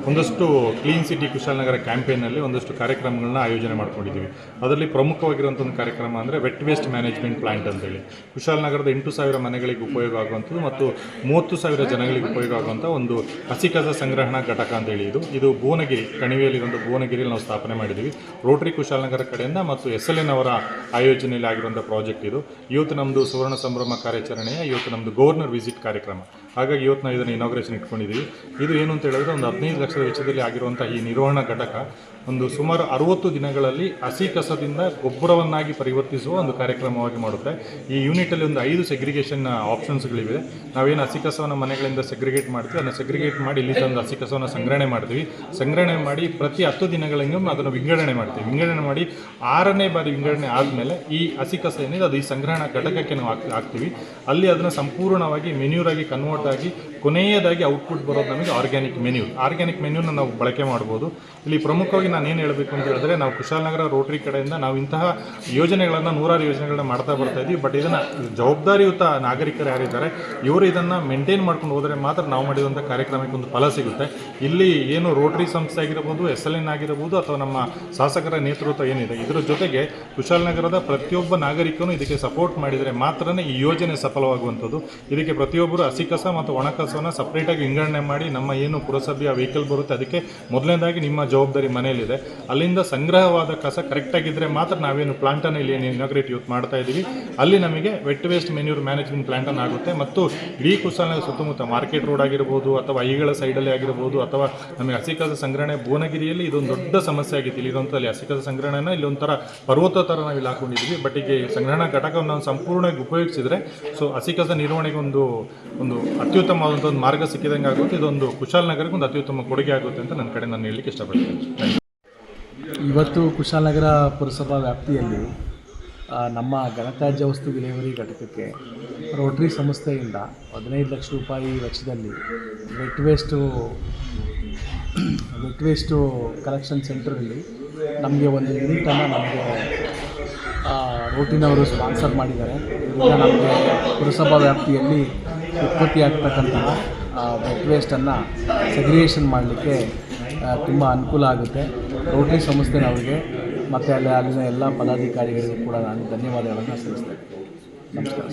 ಒಂದಷ್ಟು ಕ್ಲೀನ್ ಸಿಟಿ ಕುಶಾಲನಗರ ಕ್ಯಾಂಪೇನಲ್ಲಿ ಒಂದಷ್ಟು ಕಾರ್ಯಕ್ರಮಗಳನ್ನ ಆಯೋಜನೆ ಮಾಡ್ಕೊಂಡಿದ್ದೀವಿ. ಅದರಲ್ಲಿ ಪ್ರಮುಖವಾಗಿರುವಂಥ ಒಂದು ಕಾರ್ಯಕ್ರಮ ಅಂದರೆ ವೆಟ್ ವೇಸ್ಟ್ ಮ್ಯಾನೇಜ್ಮೆಂಟ್ ಪ್ಲಾಂಟ್ ಅಂತೇಳಿ ಕುಶಾಲನಗರದ 8,000 ಮನೆಗಳಿಗೆ ಉಪಯೋಗ ಆಗುವಂಥದ್ದು ಮತ್ತು 30,000 ಜನಗಳಿಗೆ ಉಪಯೋಗ ಆಗುವಂಥ ಒಂದು ಹಸಿ ಕಸ ಸಂಗ್ರಹಣಾ ಘಟಕ ಅಂತೇಳಿ ಇದು ಭುವನಗಿರಿ ಕಣಿವೆಯಲ್ಲಿರುವಂಥ ಭುವನಗಿರಿಯಲ್ಲಿ ನಾವು ಸ್ಥಾಪನೆ ಮಾಡಿದ್ದೀವಿ. ರೋಟರಿ ಕುಶಾಲನಗರ ಕಡೆಯಿಂದ ಮತ್ತು SLN ಅವರ ಆಯೋಜನೆಯಲ್ಲಿ ಆಗಿರುವಂಥ ಪ್ರಾಜೆಕ್ಟ್ ಇದು. ಇವತ್ತು ನಮ್ಮದು ಸುವರ್ಣ ಸಂಭ್ರಮ ಕಾರ್ಯಾಚರಣೆಯ ಇವತ್ತು ನಮ್ಮದು ಗವರ್ನರ್ ವಿಸಿಟ್ ಕಾರ್ಯಕ್ರಮ. ಹಾಗಾಗಿ ಇವತ್ತು ನಾವು ಇದನ್ನು ಇನಾಗ್ರೇಷನ್ ಇಟ್ಕೊಂಡಿದ್ದೀವಿ. ಇದು ಏನು ಅಂತ ಹೇಳಿದ್ರೆ ಒಂದು 15 ಲಕ್ಷದ ವೆಚ್ಚದಲ್ಲಿ ಆಗಿರುವಂಥ ಈ ನಿರ್ವಹಣಾ ಘಟಕ ಸುಮಾರು 60 ದಿನಗಳಲ್ಲಿ ಹಸಿ ಕಸದಿಂದ ಗೊಬ್ಬರವನ್ನಾಗಿ ಪರಿವರ್ತಿಸುವ ಒಂದು ಕಾರ್ಯಕ್ರಮವಾಗಿ ಮಾಡುತ್ತೆ. ಈ ಯೂನಿಟಲ್ಲಿ ಒಂದು 5 ಸೆಗ್ರಿಗೇಷನ್ ಆಪ್ಷನ್ಸ್ಗಳಿವೆ. ನಾವೇನು ಹಸಿ ಕಸವನ್ನು ಮನೆಗಳಿಂದ ಸೆಗ್ರಿಗೇಟ್ ಮಾಡ್ತೀವಿ, ಅದನ್ನು ಸೆಗ್ರಿಗೇಟ್ ಮಾಡಿ ಇಲ್ಲಿ ತಂದು ಹಸಿ ಕಸವನ್ನು ಸಂಗ್ರಹಣೆ ಮಾಡ್ತೀವಿ. ಸಂಗ್ರಹಣೆ ಮಾಡಿ ಪ್ರತಿ 10 ದಿನಗಳಿಗೊಮ್ಮೆ ಅದನ್ನು ವಿಂಗಡಣೆ ಮಾಡ್ತೀವಿ. ವಿಂಗಡಣೆ ಮಾಡಿ 6ನೇ ಬಾರಿ ವಿಂಗಡಣೆ ಆದಮೇಲೆ ಈ ಹಸಿ ಕಸ ಏನಿದೆ ಅದು ಈ ಸಂಗ್ರಹಣಾ ಘಟಕಕ್ಕೆ ನಾವು ಹಾಕ್ತೀವಿ. ಅಲ್ಲಿ ಅದನ್ನು ಸಂಪೂರ್ಣವಾಗಿ ಮೆನ್ಯೂರಾಗಿ ಕನ್ವರ್ಟ್ ಆಗಿ ಕೊನೆಯದಾಗಿ ಔಟ್ಪುಟ್ ಬರೋದು ನಮಗೆ ಆರ್ಗ್ಯಾನಿಕ್ ಮೆನ್ಯೂನ ನಾವು ಬಳಕೆ ಮಾಡ್ಬೋದು. ಇಲ್ಲಿ ಪ್ರಮುಖವಾಗಿ ನಾನು ಏನು ಹೇಳಬೇಕು ಅಂತ ಹೇಳಿದ್ರೆ, ನಾವು ಕುಶಾಲನಗರ ರೋಟರಿ ಕಡೆಯಿಂದ ನಾವು ಇಂತಹ ಯೋಜನೆಗಳನ್ನು 100 ಯೋಜನೆಗಳನ್ನ ಮಾಡ್ತಾ ಬರ್ತಾ ಇದ್ದೀವಿ. ಬಟ್ ಇದನ್ನು ಜವಾಬ್ದಾರಿಯುತ ನಾಗರಿಕರು ಯಾರಿದ್ದಾರೆ ಇವರು ಇದನ್ನು ಮೇಂಟೈನ್ ಮಾಡ್ಕೊಂಡು ಹೋದರೆ ಮಾತ್ರ ನಾವು ಮಾಡಿರುವಂಥ ಕಾರ್ಯಕ್ರಮಕ್ಕೆ ಒಂದು ಫಲ ಸಿಗುತ್ತೆ. ಇಲ್ಲಿ ಏನು ರೋಟರಿ ಸಂಸ್ಥೆ ಆಗಿರ್ಬೋದು, SLN ಆಗಿರ್ಬೋದು, ಅಥವಾ ನಮ್ಮ ಶಾಸಕರ ನೇತೃತ್ವ ಏನಿದೆ ಇದರ ಜೊತೆಗೆ ಕುಶಾಲನಗರದ ಪ್ರತಿಯೊಬ್ಬ ನಾಗರಿಕನು ಇದಕ್ಕೆ ಸಪೋರ್ಟ್ ಮಾಡಿದರೆ ಮಾತ್ರನೇ ಈ ಯೋಜನೆ ಸಫಲವಾಗುವಂಥದ್ದು. ಇದಕ್ಕೆ ಪ್ರತಿಯೊಬ್ಬರು ಹಸಿ ಕಸ ಮತ್ತು ಒಣ ಕಸವನ್ನು ಸಪ್ರೇಟಾಗಿ ವಿಂಗಡಣೆ ಮಾಡಿ ನಮ್ಮ ಏನು ಪುರಸಭೆಯ ವೆಹಿಕಲ್ ಬರುತ್ತೆ ಅದಕ್ಕೆ ಮೊದಲನೇದಾಗಿ ನಿಮ್ಮ ಜವಾಬ್ದಾರಿ ಮನೆಯಲ್ಲಿದೆ. ಅಲ್ಲಿಂದ ಸಂಗ್ರಹವಾದ ಕಸ ಕರೆಕ್ಟಾಗಿದ್ದರೆ ಮಾತ್ರ ನಾವೇನು ಪ್ಲಾಂಟನ್ನು ಇಲ್ಲಿ ಏನು ಇನಾಗ್ರೇಟ್ ಯೂಸ್ ಮಾಡ್ತಾ ಇದ್ದೀವಿ ಅಲ್ಲಿ ನಮಗೆ ವೆಟ್ ವೇಸ್ಟ್ ಮೆನ್ಯೂರ್ ಮ್ಯಾನೇಜ್ಮೆಂಟ್ ಪ್ಲಾಂಟನ್ನು ಆಗುತ್ತೆ. ಮತ್ತು ಇಡೀ ಕುಶಾಲನಗರ ಸುತ್ತಮುತ್ತ ಮಾರ್ಕೆಟ್ ರೋಡ್ ಆಗಿರ್ಬೋದು ಅಥವಾ ಐಗಳ ಸೈಡಲ್ಲಿ ಆಗಿರ್ಬೋದು ಅಥವಾ ನಮಗೆ ಹಸಿ ಕಸ ಸಂಗ್ರಹಣೆ ಭುವನಗಿರಿಯಲ್ಲಿ ಇದೊಂದು ದೊಡ್ಡ ಸಮಸ್ಯೆ ಆಗಿತ್ತು. ಇಲ್ಲಿರುವಂಥಲ್ಲಿ ಹಸಿ ಕಸ ಸಂಗ್ರಹಣೆನ ಇಲ್ಲಿ ಒಂಥರ ಪರ್ವತ ಥರ ನಾವು ಇಲ್ಲಿ ಹಾಕೊಂಡಿದ್ದೀವಿ. ಬಟ್ ಈಗ ಸಂಗ್ರಹಣಾ ಘಟಕವನ್ನು ನಾವು ಸಂಪೂರ್ಣವಾಗಿ ಉಪಯೋಗಿಸಿದರೆ ಹಸಿ ಕಸ ನಿರ್ವಹಣೆಗೆ ಒಂದು ಅತ್ಯುತ್ತಮವಾದಂಥ ಒಂದು ಮಾರ್ಗ ಸಿಕ್ಕಿದಂಗೆ ಆಗುತ್ತೆ. ಇದೊಂದು ಕುಶಾಲನಗರಕ್ಕೆ ಒಂದು ಅತ್ಯುತ್ತಮ ಕೊಡುಗೆ ಆಗುತ್ತೆ ಅಂತ ನನ್ನ ಕಡೆ ನಾನು ಹೇಳಲಿಕ್ಕೆ ಇಷ್ಟಪಡ್ತೀನಿ. ಇವತ್ತು ಕುಶಾಲನಗರ ಪುರಸಭಾ ವ್ಯಾಪ್ತಿಯಲ್ಲಿ ನಮ್ಮ ಘನತ್ಯಾಜ್ಯ ವಸ್ತು ವಿಲೇವಾರಿ ಘಟಕಕ್ಕೆ ರೋಟರಿ ಸಂಸ್ಥೆಯಿಂದ 15 ಲಕ್ಷ ರೂಪಾಯಿ ವೆಚ್ಚದಲ್ಲಿ ವೆಟ್ ವೇಸ್ಟು ಕಲೆಕ್ಷನ್ ಸೆಂಟ್ರಲ್ಲಿ ನಮಗೆ ಒಂದು ಯೂನಿಟನ್ನು ನಮಗೆ ರೋಟಿನವರು ಸ್ಪಾನ್ಸರ್ ಮಾಡಿದ್ದಾರೆ. ಇದರಿಂದ ನಮಗೆ ಪುರಸಭಾ ವ್ಯಾಪ್ತಿಯಲ್ಲಿ ಉತ್ಪತ್ತಿ ಆಗ್ತಕ್ಕಂತಹ ವೆಟ್ ವೇಸ್ಟನ್ನು ಸೆಗ್ರಿಗೇಷನ್ ಮಾಡಲಿಕ್ಕೆ ತುಂಬ ಅನುಕೂಲ ಆಗುತ್ತೆ. ರೋಟರಿ ಸಂಸ್ಥೆನವರಿಗೆ ಮತ್ತು ಅಲ್ಲಿನ ಎಲ್ಲ ಪದಾಧಿಕಾರಿಗಳಿಗೂ ಕೂಡ ನಾನು ಧನ್ಯವಾದಗಳನ್ನು ಸಲ್ಲಿಸ್ತೇನೆ. ನಮಸ್ಕಾರ.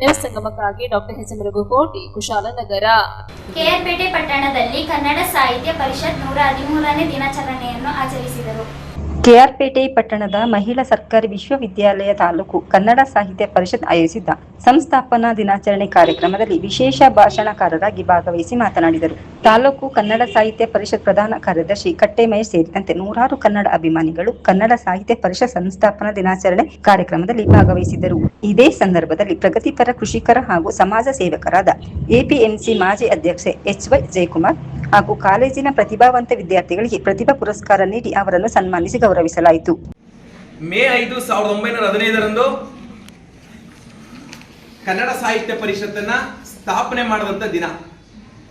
ನ್ಯೂಸ್ ಸಂಗಮಕ್ಕಾಗಿ doctor H M Raghukoti, Kushalanagar. KR Pete ಪಟ್ಟಣದಲ್ಲಿ ಕನ್ನಡ ಸಾಹಿತ್ಯ ಪರಿಷತ್ 113ನೇ ದಿನಾಚರಣೆಯನ್ನು ಆಚರಿಸಿದರು. ಕೆಆರ್ಪೇಟೆ ಪಟ್ಟಣದ ಮಹಿಳಾ ಸರ್ಕಾರಿ ವಿಶ್ವವಿದ್ಯಾಲಯ ತಾಲೂಕು ಕನ್ನಡ ಸಾಹಿತ್ಯ ಪರಿಷತ್ ಆಯೋಜಿಸಿದ್ದ ಸಂಸ್ಥಾಪನಾ ದಿನಾಚರಣೆ ಕಾರ್ಯಕ್ರಮದಲ್ಲಿ ವಿಶೇಷ ಭಾಷಣಕಾರರಾಗಿ ಭಾಗವಹಿಸಿ ಮಾತನಾಡಿದರು. ತಾಲೂಕು ಕನ್ನಡ ಸಾಹಿತ್ಯ ಪರಿಷತ್ ಪ್ರಧಾನ ಕಾರ್ಯದರ್ಶಿ ಕಟ್ಟೆಮಹೇಶ್ ಸೇರಿದಂತೆ 100 ಕನ್ನಡ ಅಭಿಮಾನಿಗಳು ಕನ್ನಡ ಸಾಹಿತ್ಯ ಪರಿಷತ್ ಸಂಸ್ಥಾಪನಾ ದಿನಾಚರಣೆ ಕಾರ್ಯಕ್ರಮದಲ್ಲಿ ಭಾಗವಹಿಸಿದ್ದರು. ಇದೇ ಸಂದರ್ಭದಲ್ಲಿ ಪ್ರಗತಿಪರ ಕೃಷಿಕರ ಹಾಗೂ ಸಮಾಜ ಸೇವಕರಾದ ಎಪಿಎಂಸಿ ಮಾಜಿ ಅಧ್ಯಕ್ಷೆ HY ಜಯಕುಮಾರ್ ಹಾಗೂ ಕಾಲೇಜಿನ ಪ್ರತಿಭಾವಂತ ವಿದ್ಯಾರ್ಥಿಗಳಿಗೆ ಪ್ರತಿಭಾ ಪುರಸ್ಕಾರ ನೀಡಿ ಅವರನ್ನು ಸನ್ಮಾನಿಸಿ ಗೌರವಿಸಲಾಯಿತು. ಮೇ 5, 1915 ಕನ್ನಡ ಸಾಹಿತ್ಯ ಪರಿಷತ್ತನ್ನ ಸ್ಥಾಪನೆ ಮಾಡಿದಂಥ ದಿನ.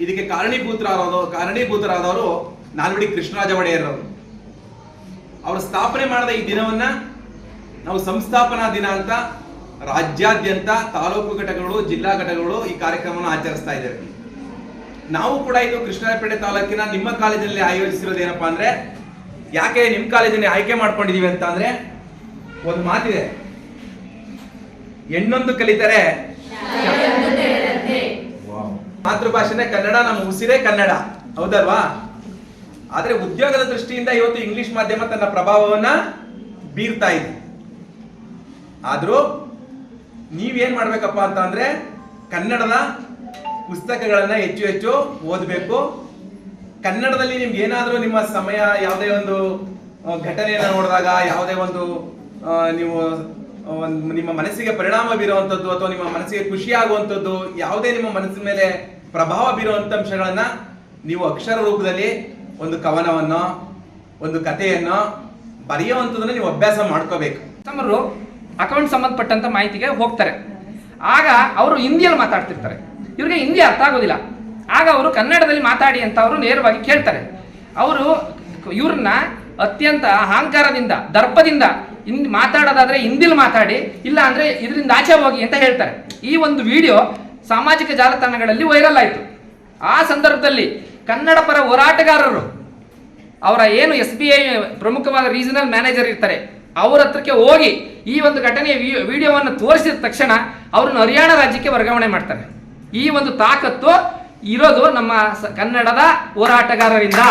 ಇದಕ್ಕೆ ಕಾರಣೀಭೂತರಾದವರು ನಾಲ್ವಡಿ ಕೃಷ್ಣರಾಜ ಒಡೆಯರ್ ಅವರು ಸ್ಥಾಪನೆ ಮಾಡಿದ ಈ ದಿನವನ್ನ ನಾವು ಸಂಸ್ಥಾಪನಾ ದಿನ ಅಂತ ರಾಜ್ಯಾದ್ಯಂತ ತಾಲೂಕು ಘಟಕಗಳು, ಜಿಲ್ಲಾ ಘಟಕಗಳು ಈ ಕಾರ್ಯಕ್ರಮವನ್ನು ಆಚರಿಸ್ತಾ ಇದ್ದೇವೆ. ನಾವು ಕೂಡ ಇದು ಕೃಷ್ಣರಾಜಪೇಟೆ ತಾಲೂಕಿನ ನಿಮ್ಮ ಕಾಲೇಜಿನಲ್ಲಿ ಆಯೋಜಿಸಿರೋದೇನಪ್ಪಾ ಅಂದ್ರೆ, ಯಾಕೆ ನಿಮ್ಮ ಕಾಲೇಜನ್ನ ಆಯ್ಕೆ ಮಾಡ್ಕೊಂಡಿದೀವಿ ಅಂತ ಅಂದ್ರೆ, ಒಂದು ಮಾತಿದೆ, ಹೆಣ್ಣೊಂದು ಕಲಿತರೆ ಮಾತೃಭಾಷೆನೇ ಕನ್ನಡ, ನಮ್ಮ ಉಸಿರೇ ಕನ್ನಡ, ಹೌದಲ್ವಾ? ಆದ್ರೆ ಉದ್ಯೋಗದ ದೃಷ್ಟಿಯಿಂದ ಇವತ್ತು ಇಂಗ್ಲಿಷ್ ಮಾಧ್ಯಮ ತನ್ನ ಪ್ರಭಾವವನ್ನ ಬೀರ್ತಾ ಇದೆ. ಆದ್ರೂ ನೀವೇನ್ ಮಾಡ್ಬೇಕಪ್ಪ ಅಂತ ಅಂದ್ರೆ, ಕನ್ನಡದ ಪುಸ್ತಕಗಳನ್ನ ಹೆಚ್ಚು ಹೆಚ್ಚು ಓದಬೇಕು. ಕನ್ನಡದಲ್ಲಿ ನಿಮ್ಗೆ ಏನಾದ್ರೂ ನಿಮ್ಮ ಸಮಯ, ಯಾವುದೇ ಒಂದು ಘಟನೆಯನ್ನು ನೋಡಿದಾಗ, ಯಾವುದೇ ಒಂದು ನೀವು ನಿಮ್ಮ ಮನಸ್ಸಿಗೆ ಪರಿಣಾಮ ಬೀರುವಂಥದ್ದು ಅಥವಾ ನಿಮ್ಮ ಮನಸ್ಸಿಗೆ ಖುಷಿ ಆಗುವಂಥದ್ದು, ಯಾವುದೇ ನಿಮ್ಮ ಮನಸ್ಸಿನ ಮೇಲೆ ಪ್ರಭಾವ ಬೀರುವಂಥ ಅಂಶಗಳನ್ನ ನೀವು ಅಕ್ಷರ ರೂಪದಲ್ಲಿ ಒಂದು ಕವನವನ್ನು, ಒಂದು ಕಥೆಯನ್ನು ಬರೆಯುವಂಥದ್ದನ್ನ ನೀವು ಅಭ್ಯಾಸ ಮಾಡ್ಕೋಬೇಕು. ಕಸ್ಟಮರು ಅಕೌಂಟ್ ಸಂಬಂಧಪಟ್ಟಂತ ಮಾಹಿತಿಗೆ ಹೋಗ್ತಾರೆ. ಆಗ ಅವರು ಹಿಂದಿಯಲ್ಲಿ ಮಾತಾಡ್ತಿರ್ತಾರೆ, ಇವ್ರಿಗೆ ಹಿಂದಿ ಅರ್ಥ ಆಗೋದಿಲ್ಲ. ಆಗ ಅವರು ಕನ್ನಡದಲ್ಲಿ ಮಾತಾಡಿ ಅಂತ ಅವರು ನೇರವಾಗಿ ಕೇಳ್ತಾರೆ. ಅವರು ಇವ್ರನ್ನ ಅತ್ಯಂತ ಅಹಂಕಾರದಿಂದ, ದರ್ಪದಿಂದ ಮಾತಾಡೋದಾದ್ರೆ ಹಿಂದಿಲಿ ಮಾತಾಡಿ, ಇಲ್ಲ ಅಂದ್ರೆ ಇದರಿಂದ ಆಚೆ ಹೋಗಿ ಅಂತ ಹೇಳ್ತಾರೆ. ಈ ಒಂದು ವಿಡಿಯೋ ಸಾಮಾಜಿಕ ಜಾಲತಾಣಗಳಲ್ಲಿ ವೈರಲ್ ಆಯಿತು. ಆ ಸಂದರ್ಭದಲ್ಲಿ ಕನ್ನಡ ಪರ ಹೋರಾಟಗಾರರು, ಅವರ ಏನು SBI ಪ್ರಮುಖವಾದ ರೀಜನಲ್ ಮ್ಯಾನೇಜರ್ ಇರ್ತಾರೆ, ಅವ್ರ ಹತ್ರಕ್ಕೆ ಹೋಗಿ ಈ ಒಂದು ಘಟನೆಯ ವಿಡಿಯೋವನ್ನು ತೋರಿಸಿದ ತಕ್ಷಣ ಅವ್ರನ್ನ ಹರಿಯಾಣ ರಾಜ್ಯಕ್ಕೆ ವರ್ಗಾವಣೆ ಮಾಡ್ತಾರೆ. ಈ ಒಂದು ತಾಕತ್ತು ಇರೋದು ನಮ್ಮ ಕನ್ನಡದ ಹೋರಾಟಗಾರರಿಂದ.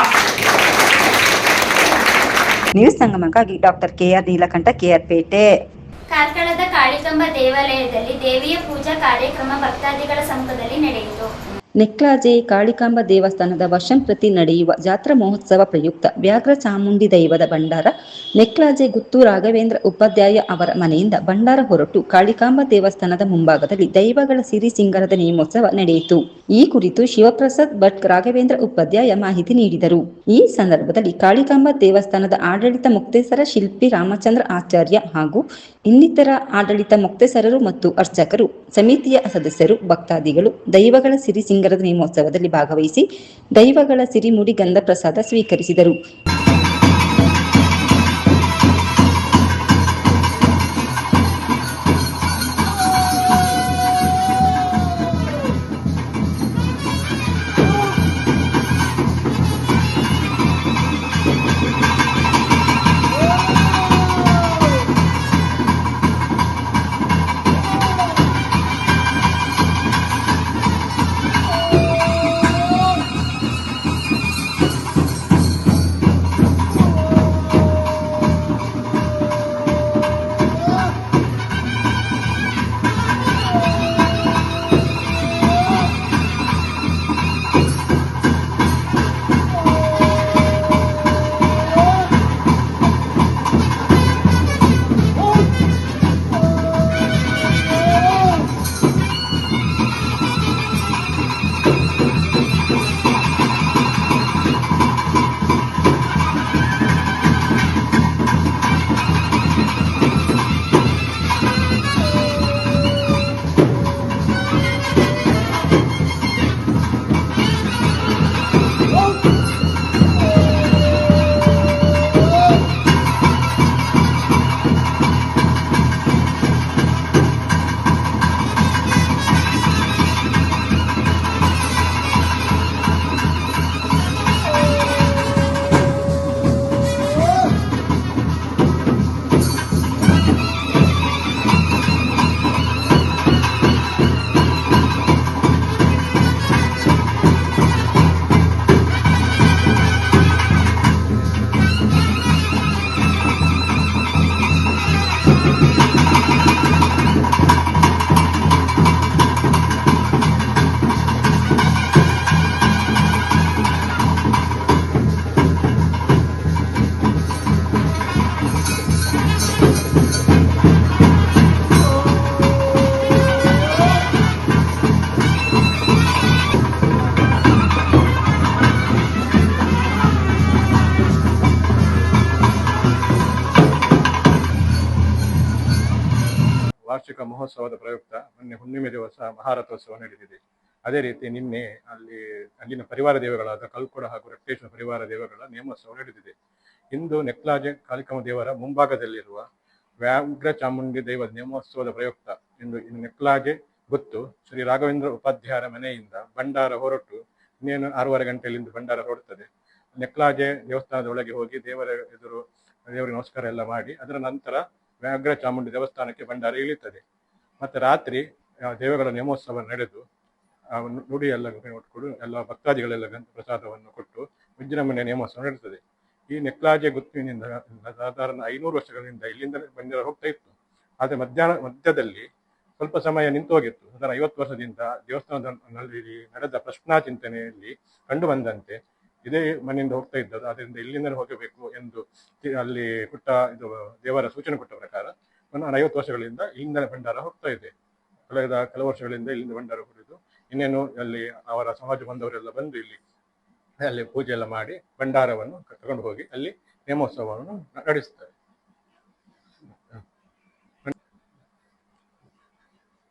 ನ್ಯೂಸ್ ಸಂಗಮಕ್ಕಾಗಿ ಡಾಕ್ಟರ್ KR ನೀಲಕಂಠ, KRಪೇಟೆ. ಕಾರ್ಕಳದ ಕಾಳಿಕಂಬ ದೇವಾಲಯದಲ್ಲಿ ದೇವಿಯ ಪೂಜಾ ಕಾರ್ಯಕ್ರಮ ಭಕ್ತಾದಿಗಳ ಸಮ್ಮುಖದಲ್ಲಿ ನಡೆಯಿತು. ನೆಕ್ಲಾಜೆ ಕಾಳಿಕಾಂಬ ದೇವಸ್ಥಾನದ ವರ್ಷಂಪ್ರತಿ ನಡೆಯುವ ಜಾತ್ರಾ ಮಹೋತ್ಸವ ಪ್ರಯುಕ್ತ ವ್ಯಾಘ್ರ ಚಾಮುಂಡಿ ದೈವದ ಭಂಡಾರ ನೆಕ್ಲಾಜೆ ಗುತ್ತು ರಾಘವೇಂದ್ರ ಉಪಾಧ್ಯಾಯ ಅವರ ಮನೆಯಿಂದ ಭಂಡಾರ ಹೊರಟು ಕಾಳಿಕಾಂಬ ದೇವಸ್ಥಾನದ ಮುಂಭಾಗದಲ್ಲಿ ದೈವಗಳ ಸಿರಿ ಸಿಂಗರದ ನೇಮೋತ್ಸವ ನಡೆಯಿತು. ಈ ಕುರಿತು ಶಿವಪ್ರಸಾದ್ ಭಟ್ ರಾಘವೇಂದ್ರ ಉಪಾಧ್ಯಾಯ ಮಾಹಿತಿ ನೀಡಿದರು. ಈ ಸಂದರ್ಭದಲ್ಲಿ ಕಾಳಿಕಾಂಬ ದೇವಸ್ಥಾನದ ಆಡಳಿತ ಮುಕ್ತೇಸರ ಶಿಲ್ಪಿ ರಾಮಚಂದ್ರ ಆಚಾರ್ಯ ಹಾಗೂ ಇನ್ನಿತರ ಆಡಳಿತ ಮುಕ್ತೇಸರರು ಮತ್ತು ಅರ್ಚಕರು, ಸಮಿತಿಯ ಸದಸ್ಯರು, ಭಕ್ತಾದಿಗಳು ದೈವಗಳ ಸಿರಿ ಸಿಂಗರದ ನೇಮೋತ್ಸವದಲ್ಲಿ ಭಾಗವಹಿಸಿ ದೈವಗಳ ಸಿರಿಮುಡಿ ಗಂಧ ಪ್ರಸಾದ ಸ್ವೀಕರಿಸಿದರು. ವಾರ್ಷಿಕ ಮಹೋತ್ಸವದ ಪ್ರಯುಕ್ತ ಮೊನ್ನೆ ಹುಣ್ಣಿಮೆ ದಿವಸ ಮಹಾರಥೋತ್ಸವ ನಡೆದಿದೆ. ಅದೇ ರೀತಿ ನಿನ್ನೆ ಅಲ್ಲಿನ ಪರಿವಾರ ದೇವಗಳಾದ ಕಲ್ಕೊಡ ಹಾಗೂ ರಕ್ತೇಶ್ವರ ಪರಿವಾರ ದೇವಗಳ ನೇಮೋತ್ಸವ ನಡೆದಿದೆ. ಇಂದು ನೆಕ್ಲಾಜೆ ಕಾಳಿಕಾಂಬ ದೇವರ ಮುಂಭಾಗದಲ್ಲಿರುವ ವ್ಯಾಘ್ರ ಚಾಮುಂಡಿ ದೈವದ ನೇಮೋತ್ಸವದ ಪ್ರಯುಕ್ತ ಇಂದು ನೆಕ್ಲಾಜೆ ಗುತ್ತು ಶ್ರೀ ರಾಘವೇಂದ್ರ ಉಪಾಧ್ಯಾಯರ ಮನೆಯಿಂದ ಭಂಡಾರ ಹೊರಟು ಇನ್ನೇನು 6:30 ಗಂಟೆಯಲ್ಲಿಂದ ಭಂಡಾರ ಹೊರಡ್ತದೆ. ನೆಕ್ಲಾಜೆ ದೇವಸ್ಥಾನದ ಒಳಗೆ ಹೋಗಿ ದೇವರಿಗೆ ನಮಸ್ಕಾರ ಎಲ್ಲ ಮಾಡಿ ಅದರ ನಂತರ ವ್ಯಾಘ್ರ ಚಾಮುಂಡಿ ದೇವಸ್ಥಾನಕ್ಕೆ ಭಂಡಾರ ಇಳಿಯುತ್ತದೆ. ಮತ್ತೆ ರಾತ್ರಿ ದೇವಗಳ ನೇಮೋತ್ಸವ ನಡೆದು ನುಡಿ ಎಲ್ಲ ಕೊಟ್ಟು ಎಲ್ಲ ಭಕ್ತಾದಿಗಳೆಲ್ಲ ಪ್ರಸಾದವನ್ನು ಕೊಟ್ಟು ವಿಜೃಂಭಣೆ ನೇಮೋತ್ಸವ ನಡೆಯುತ್ತದೆ. ಈ ನೆಕ್ಲಾಜೆ ಗುತ್ತಿನಿಂದ ಸಾಧಾರಣ 500 ವರ್ಷಗಳಿಂದ ಇಲ್ಲಿಂದ ಬಂದಿರೋ ಹೋಗ್ತಾ ಇತ್ತು. ಆದರೆ ಮಧ್ಯದಲ್ಲಿ ಸ್ವಲ್ಪ ಸಮಯ ನಿಂತು ಹೋಗಿತ್ತು. ಸಾಧಾರಣ 50 ವರ್ಷದಿಂದ ದೇವಸ್ಥಾನದಲ್ಲಿ ನಡೆದ ಪ್ರಶ್ನಾ ಚಿಂತನೆಯಲ್ಲಿ ಕಂಡು ಬಂದಂತೆ ಇದೇ ಮನೆಯಿಂದ ಹೋಗ್ತಾ ಇದ್ದದ್ದು, ಅದರಿಂದ ಇಲ್ಲಿಂದ ಹೋಗಬೇಕು ಎಂದು ಅಲ್ಲಿ ದೇವರ ಸೂಚನೆ ಕೊಟ್ಟ ಪ್ರಕಾರ 50 ವರ್ಷಗಳಿಂದ ಇಲ್ಲಿಂದ ಭಂಡಾರ ಹೋಗ್ತಾ ಇದೆ. ಕಳೆದ ಕೆಲವು ವರ್ಷಗಳಿಂದ ಇಲ್ಲಿಂದ ಭಂಡಾರ ಹೊಡೆದು ಇನ್ನೇನು ಅಲ್ಲಿ ಅವರ ಸಮಾಜ ಬಂದವರೆಲ್ಲ ಬಂದು ಅಲ್ಲಿ ಪೂಜೆ ಎಲ್ಲ ಮಾಡಿ ಭಂಡಾರವನ್ನು ತಗೊಂಡು ಹೋಗಿ ಅಲ್ಲಿ ನೇಮೋತ್ಸವವನ್ನು ನಡೆಸುತ್ತಾರೆ.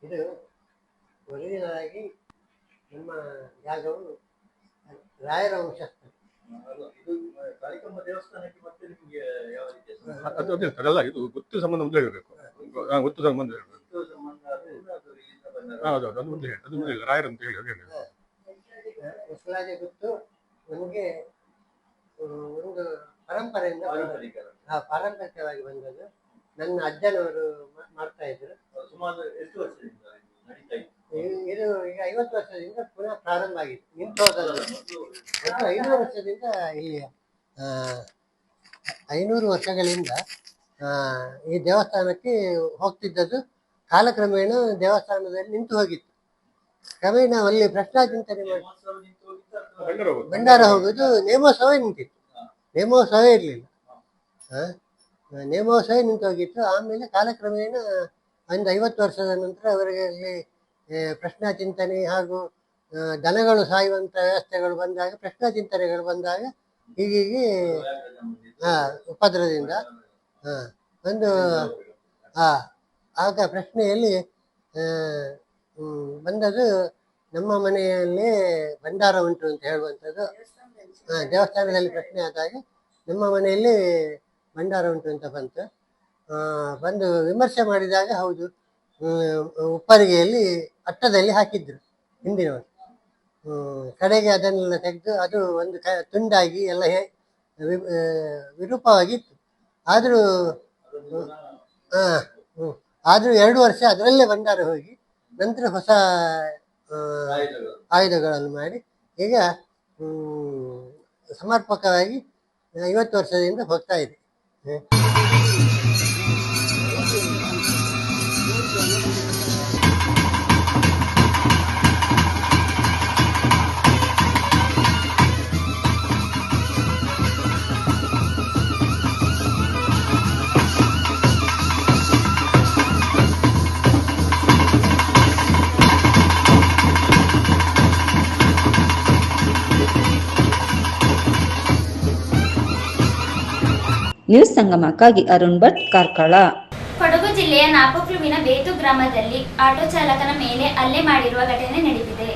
ಇದು ಒರಿಜಿನಲ್ ಆಗಿ ನಮ್ಮ ಜಾಗವು ರಾಯರ ವಂಶಸ್ಥ. ಅದಲ್ಲ, ಇದು ಗುತ್ತು ಸಂಬಂಧ ಮುಂದೆ ಹೇಳಬೇಕು. ಗುತ್ತು ಸಂಬಂಧ ಹೇಳಬೇಕು. ಹೌದೌದು, ಅದು ಮುಂದೆ ಹೇಳಿ, ಅದು ಮುಂದೆ ರಾಯರ್ ಅಂತ ಹೇಳಿ ನೆಕ್ಲಾಜೆ ಗುತ್ತು ನಮಗೆ ಒಂದು ಪರಂಪರೆಯಿಂದ ಪಾರಂಪರಿಕವಾಗಿ ಬಂದದ್ದು. ನನ್ನ ಅಜ್ಜನವರು ಮಾಡ್ತಾ ಇದ್ರು. ಇದು ಈಗ 50 ವರ್ಷದಿಂದ ಪುನಃ ಪ್ರಾರಂಭ ಆಗಿದೆ. ನಿಂತು ಹೋದಲ್ಲ, 500 ವರ್ಷದಿಂದ ಇಲ್ಲಿ 500 ವರ್ಷಗಳಿಂದ ಈ ದೇವಸ್ಥಾನಕ್ಕೆ ಹೋಗ್ತಿದ್ದದ್ದು ಕಾಲಕ್ರಮೇಣ ದೇವಸ್ಥಾನದಲ್ಲಿ ನಿಂತು ಹೋಗಿತ್ತು. ಕ್ರಮೇಣ ಅಲ್ಲಿ ಭ್ರಷ್ಟಾಚಿಂತನೆ ಮಾಡಿ ಭಂಡಾರ ಹೋಗೋದು ನೇಮೋತ್ಸವ ನಿಂತಿತ್ತು. ನೇಮೋತ್ಸವೇ ಇರಲಿಲ್ಲ. ನೇಮೋತ್ಸವ ನಿಂತೋಗಿತ್ತು. ಆಮೇಲೆ ಕಾಲಕ್ರಮೇಣ ಒಂದು 50 ವರ್ಷದ ನಂತರ ಅವರಿಗೆ ಅಲ್ಲಿ ಪ್ರಶ್ನಾಚಿಂತನೆ ಹಾಗೂ ದನಗಳು ಸಾಯುವಂಥ ವ್ಯವಸ್ಥೆಗಳು ಬಂದಾಗ, ಪ್ರಶ್ನಾಚಿಂತನೆಗಳು ಬಂದಾಗ ಹೀಗೆ ಉಪದ್ರದಿಂದ ಒಂದು ಆಗ ಪ್ರಶ್ನೆಯಲ್ಲಿ ಬಂದದ್ದು ನಮ್ಮ ಮನೆಯಲ್ಲೇ ಭಂಡಾರ ಉಂಟು ಅಂತ ಹೇಳುವಂಥದ್ದು. ದೇವಸ್ಥಾನದಲ್ಲಿ ಪ್ರಶ್ನೆ ಆದಾಗ ನಮ್ಮ ಮನೆಯಲ್ಲಿ ಭಂಡಾರ ಉಂಟು ಅಂತ ಬಂದು ವಿಮರ್ಶೆ ಮಾಡಿದಾಗ ಹೌದು, ಉಪ್ಪರಿಗೆಯಲ್ಲಿ ಅಟ್ಟದಲ್ಲಿ ಹಾಕಿದ್ರು ಹಿಂದಿನವರು. ಕಡೆಗೆ ಅದನ್ನೆಲ್ಲ ತೆಗೆದು ಅದು ಒಂದು ತುಂಡಾಗಿ ಎಲ್ಲ ವಿರೂಪವಾಗಿತ್ತು. ಆದರೂ 2 ವರ್ಷ ಅದರಲ್ಲೇ ಭಂಡಾರ ಹೋಗಿ ನಂತರ ಹೊಸ ಆಯುಧಗಳನ್ನು ಮಾಡಿ ಈಗ ಸಮರ್ಪಕವಾಗಿ 50 ವರ್ಷದಿಂದ ಹೋಗ್ತಾ ಇದೆ. ನ್ಯೂಸ್ ಸಂಗಮಕ್ಕಾಗಿ ಅರುಣ್ ಭಟ್, ಕಾರ್ಕಳ. ಕೊಡಗು ಜಿಲ್ಲೆಯ ನಾಪಕ್ಲುವಿನ ಬೇತು ಗ್ರಾಮದಲ್ಲಿ ಆಟೋ ಚಾಲಕನ ಮೇಲೆ ಹಲ್ಲೆ ಮಾಡಿರುವ ಘಟನೆ ನಡೆದಿದೆ.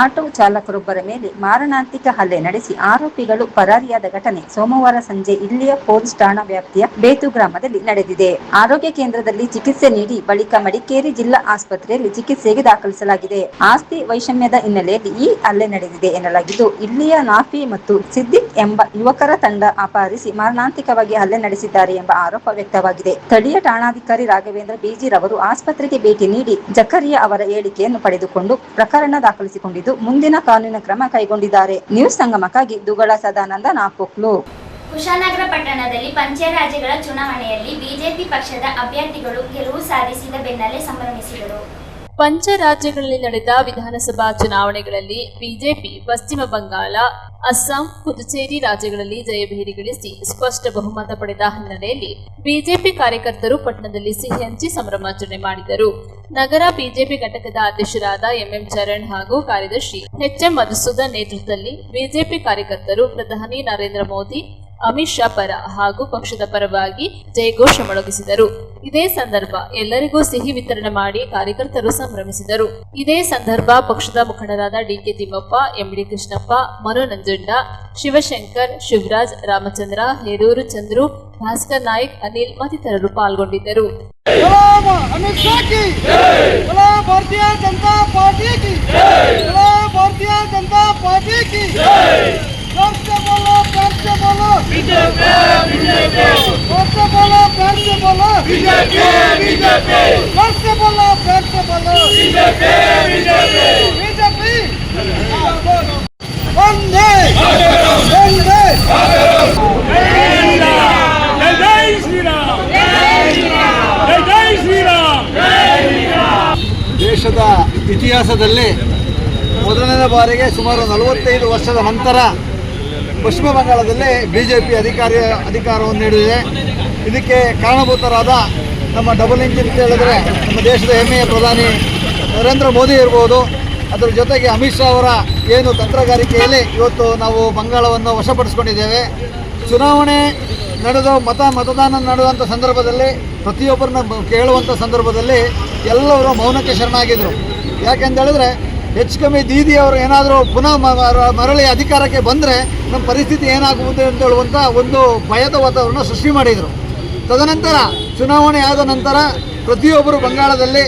ಆಟೋ ಚಾಲಕರೊಬ್ಬರ ಮೇಲೆ ಮಾರಣಾಂತಿಕ ಹಲ್ಲೆ ನಡೆಸಿ ಆರೋಪಿಗಳು ಪರಾರಿಯಾದ ಘಟನೆ ಸೋಮವಾರ ಸಂಜೆ ಇಲ್ಲಿಯ ಪೊಲೀಸ್ ಠಾಣಾ ವ್ಯಾಪ್ತಿಯ ಬೇತು ಗ್ರಾಮದಲ್ಲಿ ನಡೆದಿದೆ. ಆರೋಗ್ಯ ಕೇಂದ್ರದಲ್ಲಿ ಚಿಕಿತ್ಸೆ ನೀಡಿ ಬಳಿಕ ಮಡಿಕೇರಿ ಜಿಲ್ಲಾ ಆಸ್ಪತ್ರೆಯಲ್ಲಿ ಚಿಕಿತ್ಸೆಗೆ ದಾಖಲಿಸಲಾಗಿದೆ. ಆಸ್ತಿ ವೈಷಮ್ಯದ ಹಿನ್ನೆಲೆಯಲ್ಲಿ ಈ ಹಲ್ಲೆ ನಡೆದಿದೆ ಎನ್ನಲಾಗಿದ್ದು, ಇಲ್ಲಿಯ ನಾಫಿ ಮತ್ತು ಸಿದ್ದಿಕ್ ಎಂಬ ಯುವಕರ ತಂಡ ಅಪಹರಿಸಿ ಮಾರಣಾಂತಿಕವಾಗಿ ಹಲ್ಲೆ ನಡೆಸಿದ್ದಾರೆ ಎಂಬ ಆರೋಪ ವ್ಯಕ್ತವಾಗಿದೆ. ಸ್ಥಳೀಯ ಠಾಣಾಧಿಕಾರಿ ರಾಘವೇಂದ್ರ ಬಿಜಿ ರವರು ಆಸ್ಪತ್ರೆಗೆ ಭೇಟಿ ನೀಡಿ ಜಕರಿಯಾ ಅವರ ಹೇಳಿಕೆಯನ್ನು ಪಡೆದುಕೊಂಡು ಪ್ರಕರಣ ದಾಖಲಿಸಿಕೊಂಡಿದ್ದು ಮುಂದಿನ ಕಾನೂನಿನ ಕ್ರಮ ಕೈಗೊಂಡಿದ್ದಾರೆ. ನ್ಯೂಸ್ ಸಂಗಮಕ್ಕಾಗಿ ದುಗಳ ಸದಾನಂದ, ನಾಪೋಕ್ಲು. ಕುಶಾನಗರ ಪಟ್ಟಣದಲ್ಲಿ ಪಂಚರಾಜ್ಯಗಳ ಚುನಾವಣೆಯಲ್ಲಿ ಬಿಜೆಪಿ ಪಕ್ಷದ ಅಭ್ಯರ್ಥಿಗಳು ಗೆಲುವು ಸಾಧಿಸಿದ ಬೆನ್ನಲ್ಲೇ ಸಂಭ್ರಮಿಸಿದರು. ಪಂಚರಾಜ್ಯಗಳಲ್ಲಿ ನಡೆದ ವಿಧಾನಸಭಾ ಚುನಾವಣೆಗಳಲ್ಲಿ ಬಿಜೆಪಿ ಪಶ್ಚಿಮ ಬಂಗಾಳ, ಅಸ್ಸಾಂ, ಪುದುಚೇರಿ ರಾಜ್ಯಗಳಲ್ಲಿ ಜಯಭೇರಿ ಗಳಿಸಿ ಸ್ಪಷ್ಟ ಬಹುಮತ ಪಡೆದ ಹಿನ್ನೆಲೆಯಲ್ಲಿ ಬಿಜೆಪಿ ಕಾರ್ಯಕರ್ತರು ಪಟ್ಟಣದಲ್ಲಿ ಸಿಹಿ ಹಂಚಿ ಸಂಭ್ರಮಾಚರಣೆ ಮಾಡಿದರು. ನಗರ ಬಿಜೆಪಿ ಘಟಕದ ಅಧ್ಯಕ್ಷರಾದ ಎಂಎಂ ಚರಣ್ ಹಾಗೂ ಕಾರ್ಯದರ್ಶಿ ಎಚ್ಎಂ ಮಧುಸೂದನ್ ನೇತೃತ್ವದಲ್ಲಿ ಬಿಜೆಪಿ ಕಾರ್ಯಕರ್ತರು ಪ್ರಧಾನಿ ನರೇಂದ್ರ ಮೋದಿ, ಅಮಿತ್ ಶಾ ಪರ ಹಾಗೂ ಪಕ್ಷದ ಪರವಾಗಿ ಜಯಘೋಷ ಮೊಳಗಿಸಿದರು. ಇದೇ ಸಂದರ್ಭ ಎಲ್ಲರಿಗೂ ಸಿಹಿ ವಿತರಣೆ ಮಾಡಿ ಕಾರ್ಯಕರ್ತರು ಸಂಭ್ರಮಿಸಿದರು. ಇದೇ ಸಂದರ್ಭ ಪಕ್ಷದ ಮುಖಂಡರಾದ ಡಿಕೆ ತಿಮ್ಮಪ್ಪ, ಎಂಡಿ ಕೃಷ್ಣಪ್ಪ, ಮನು ನಂಜುಂಡ, ಶಿವಶಂಕರ್, ಶಿವರಾಜ್, ರಾಮಚಂದ್ರ, ಹೇರೂರು ಚಂದ್ರು, ಭಾಸ್ಕರ್ ನಾಯ್ಕ್, ಅನಿಲ್ ಮತ್ತಿತರರು ಪಾಲ್ಗೊಂಡಿದ್ದರು. अमित शाह की बोलो, भारतीय जनता पार्टी की बोलो, भारतीय जनता पार्टी की प्यार से बोलो बीजेपी, प्यार से बोलो बीजेपी, प्यार से बोलो बीजेपी। वंदे वंदे ದೇಶದ ಇತಿಹಾಸದಲ್ಲಿ ಮೊದಲನೇ ಬಾರಿಗೆ ಸುಮಾರು 45 ವರ್ಷದ ನಂತರ ಪಶ್ಚಿಮ ಬಂಗಾಳದಲ್ಲಿ ಬಿಜೆಪಿ ಅಧಿಕಾರವನ್ನು ನೀಡಿದೆ. ಇದಕ್ಕೆ ಕಾರಣಭೂತರಾದ ನಮ್ಮ ಡಬಲ್ ಇಂಜಿನ್ ಅಂತ ಹೇಳಿದ್ರೆ ನಮ್ಮ ದೇಶದ ಹೆಮ್ಮೆಯ ಪ್ರಧಾನಿ ನರೇಂದ್ರ ಮೋದಿ ಇರ್ಬೋದು, ಅದರ ಜೊತೆಗೆ ಅಮಿತ್ ಶಾ ಅವರ ಏನು ತಂತ್ರಗಾರಿಕೆಯಲ್ಲಿ ಇವತ್ತು ನಾವು ಬಂಗಾಳವನ್ನು ವಶಪಡಿಸ್ಕೊಂಡಿದ್ದೇವೆ. ಚುನಾವಣೆ ನಡೆದು ಮತದಾನ ನಡೆಯುವಂಥ ಸಂದರ್ಭದಲ್ಲಿ ಪ್ರತಿಯೊಬ್ಬರನ್ನ ಕೇಳುವಂಥ ಸಂದರ್ಭದಲ್ಲಿ ಎಲ್ಲರೂ ಮೌನಕ್ಕೆ ಶರಣಾಗಿದ್ದರು. ಯಾಕೆಂತೇಳಿದ್ರೆ ಹೆಚ್ಚು ಕಮ್ಮಿ ದೀದಿ ಅವರು ಏನಾದರೂ ಪುನಃ ಮರಳಿ ಅಧಿಕಾರಕ್ಕೆ ಬಂದರೆ ನಮ್ಮ ಪರಿಸ್ಥಿತಿ ಏನಾಗುವುದು ಅಂತ ಹೇಳುವಂಥ ಒಂದು ಭಯದ ವಾತಾವರಣ ಸೃಷ್ಟಿ ಮಾಡಿದರು. ತದನಂತರ ಚುನಾವಣೆ ಆದ ನಂತರ ಪ್ರತಿಯೊಬ್ಬರು ಬಂಗಾಳದಲ್ಲಿ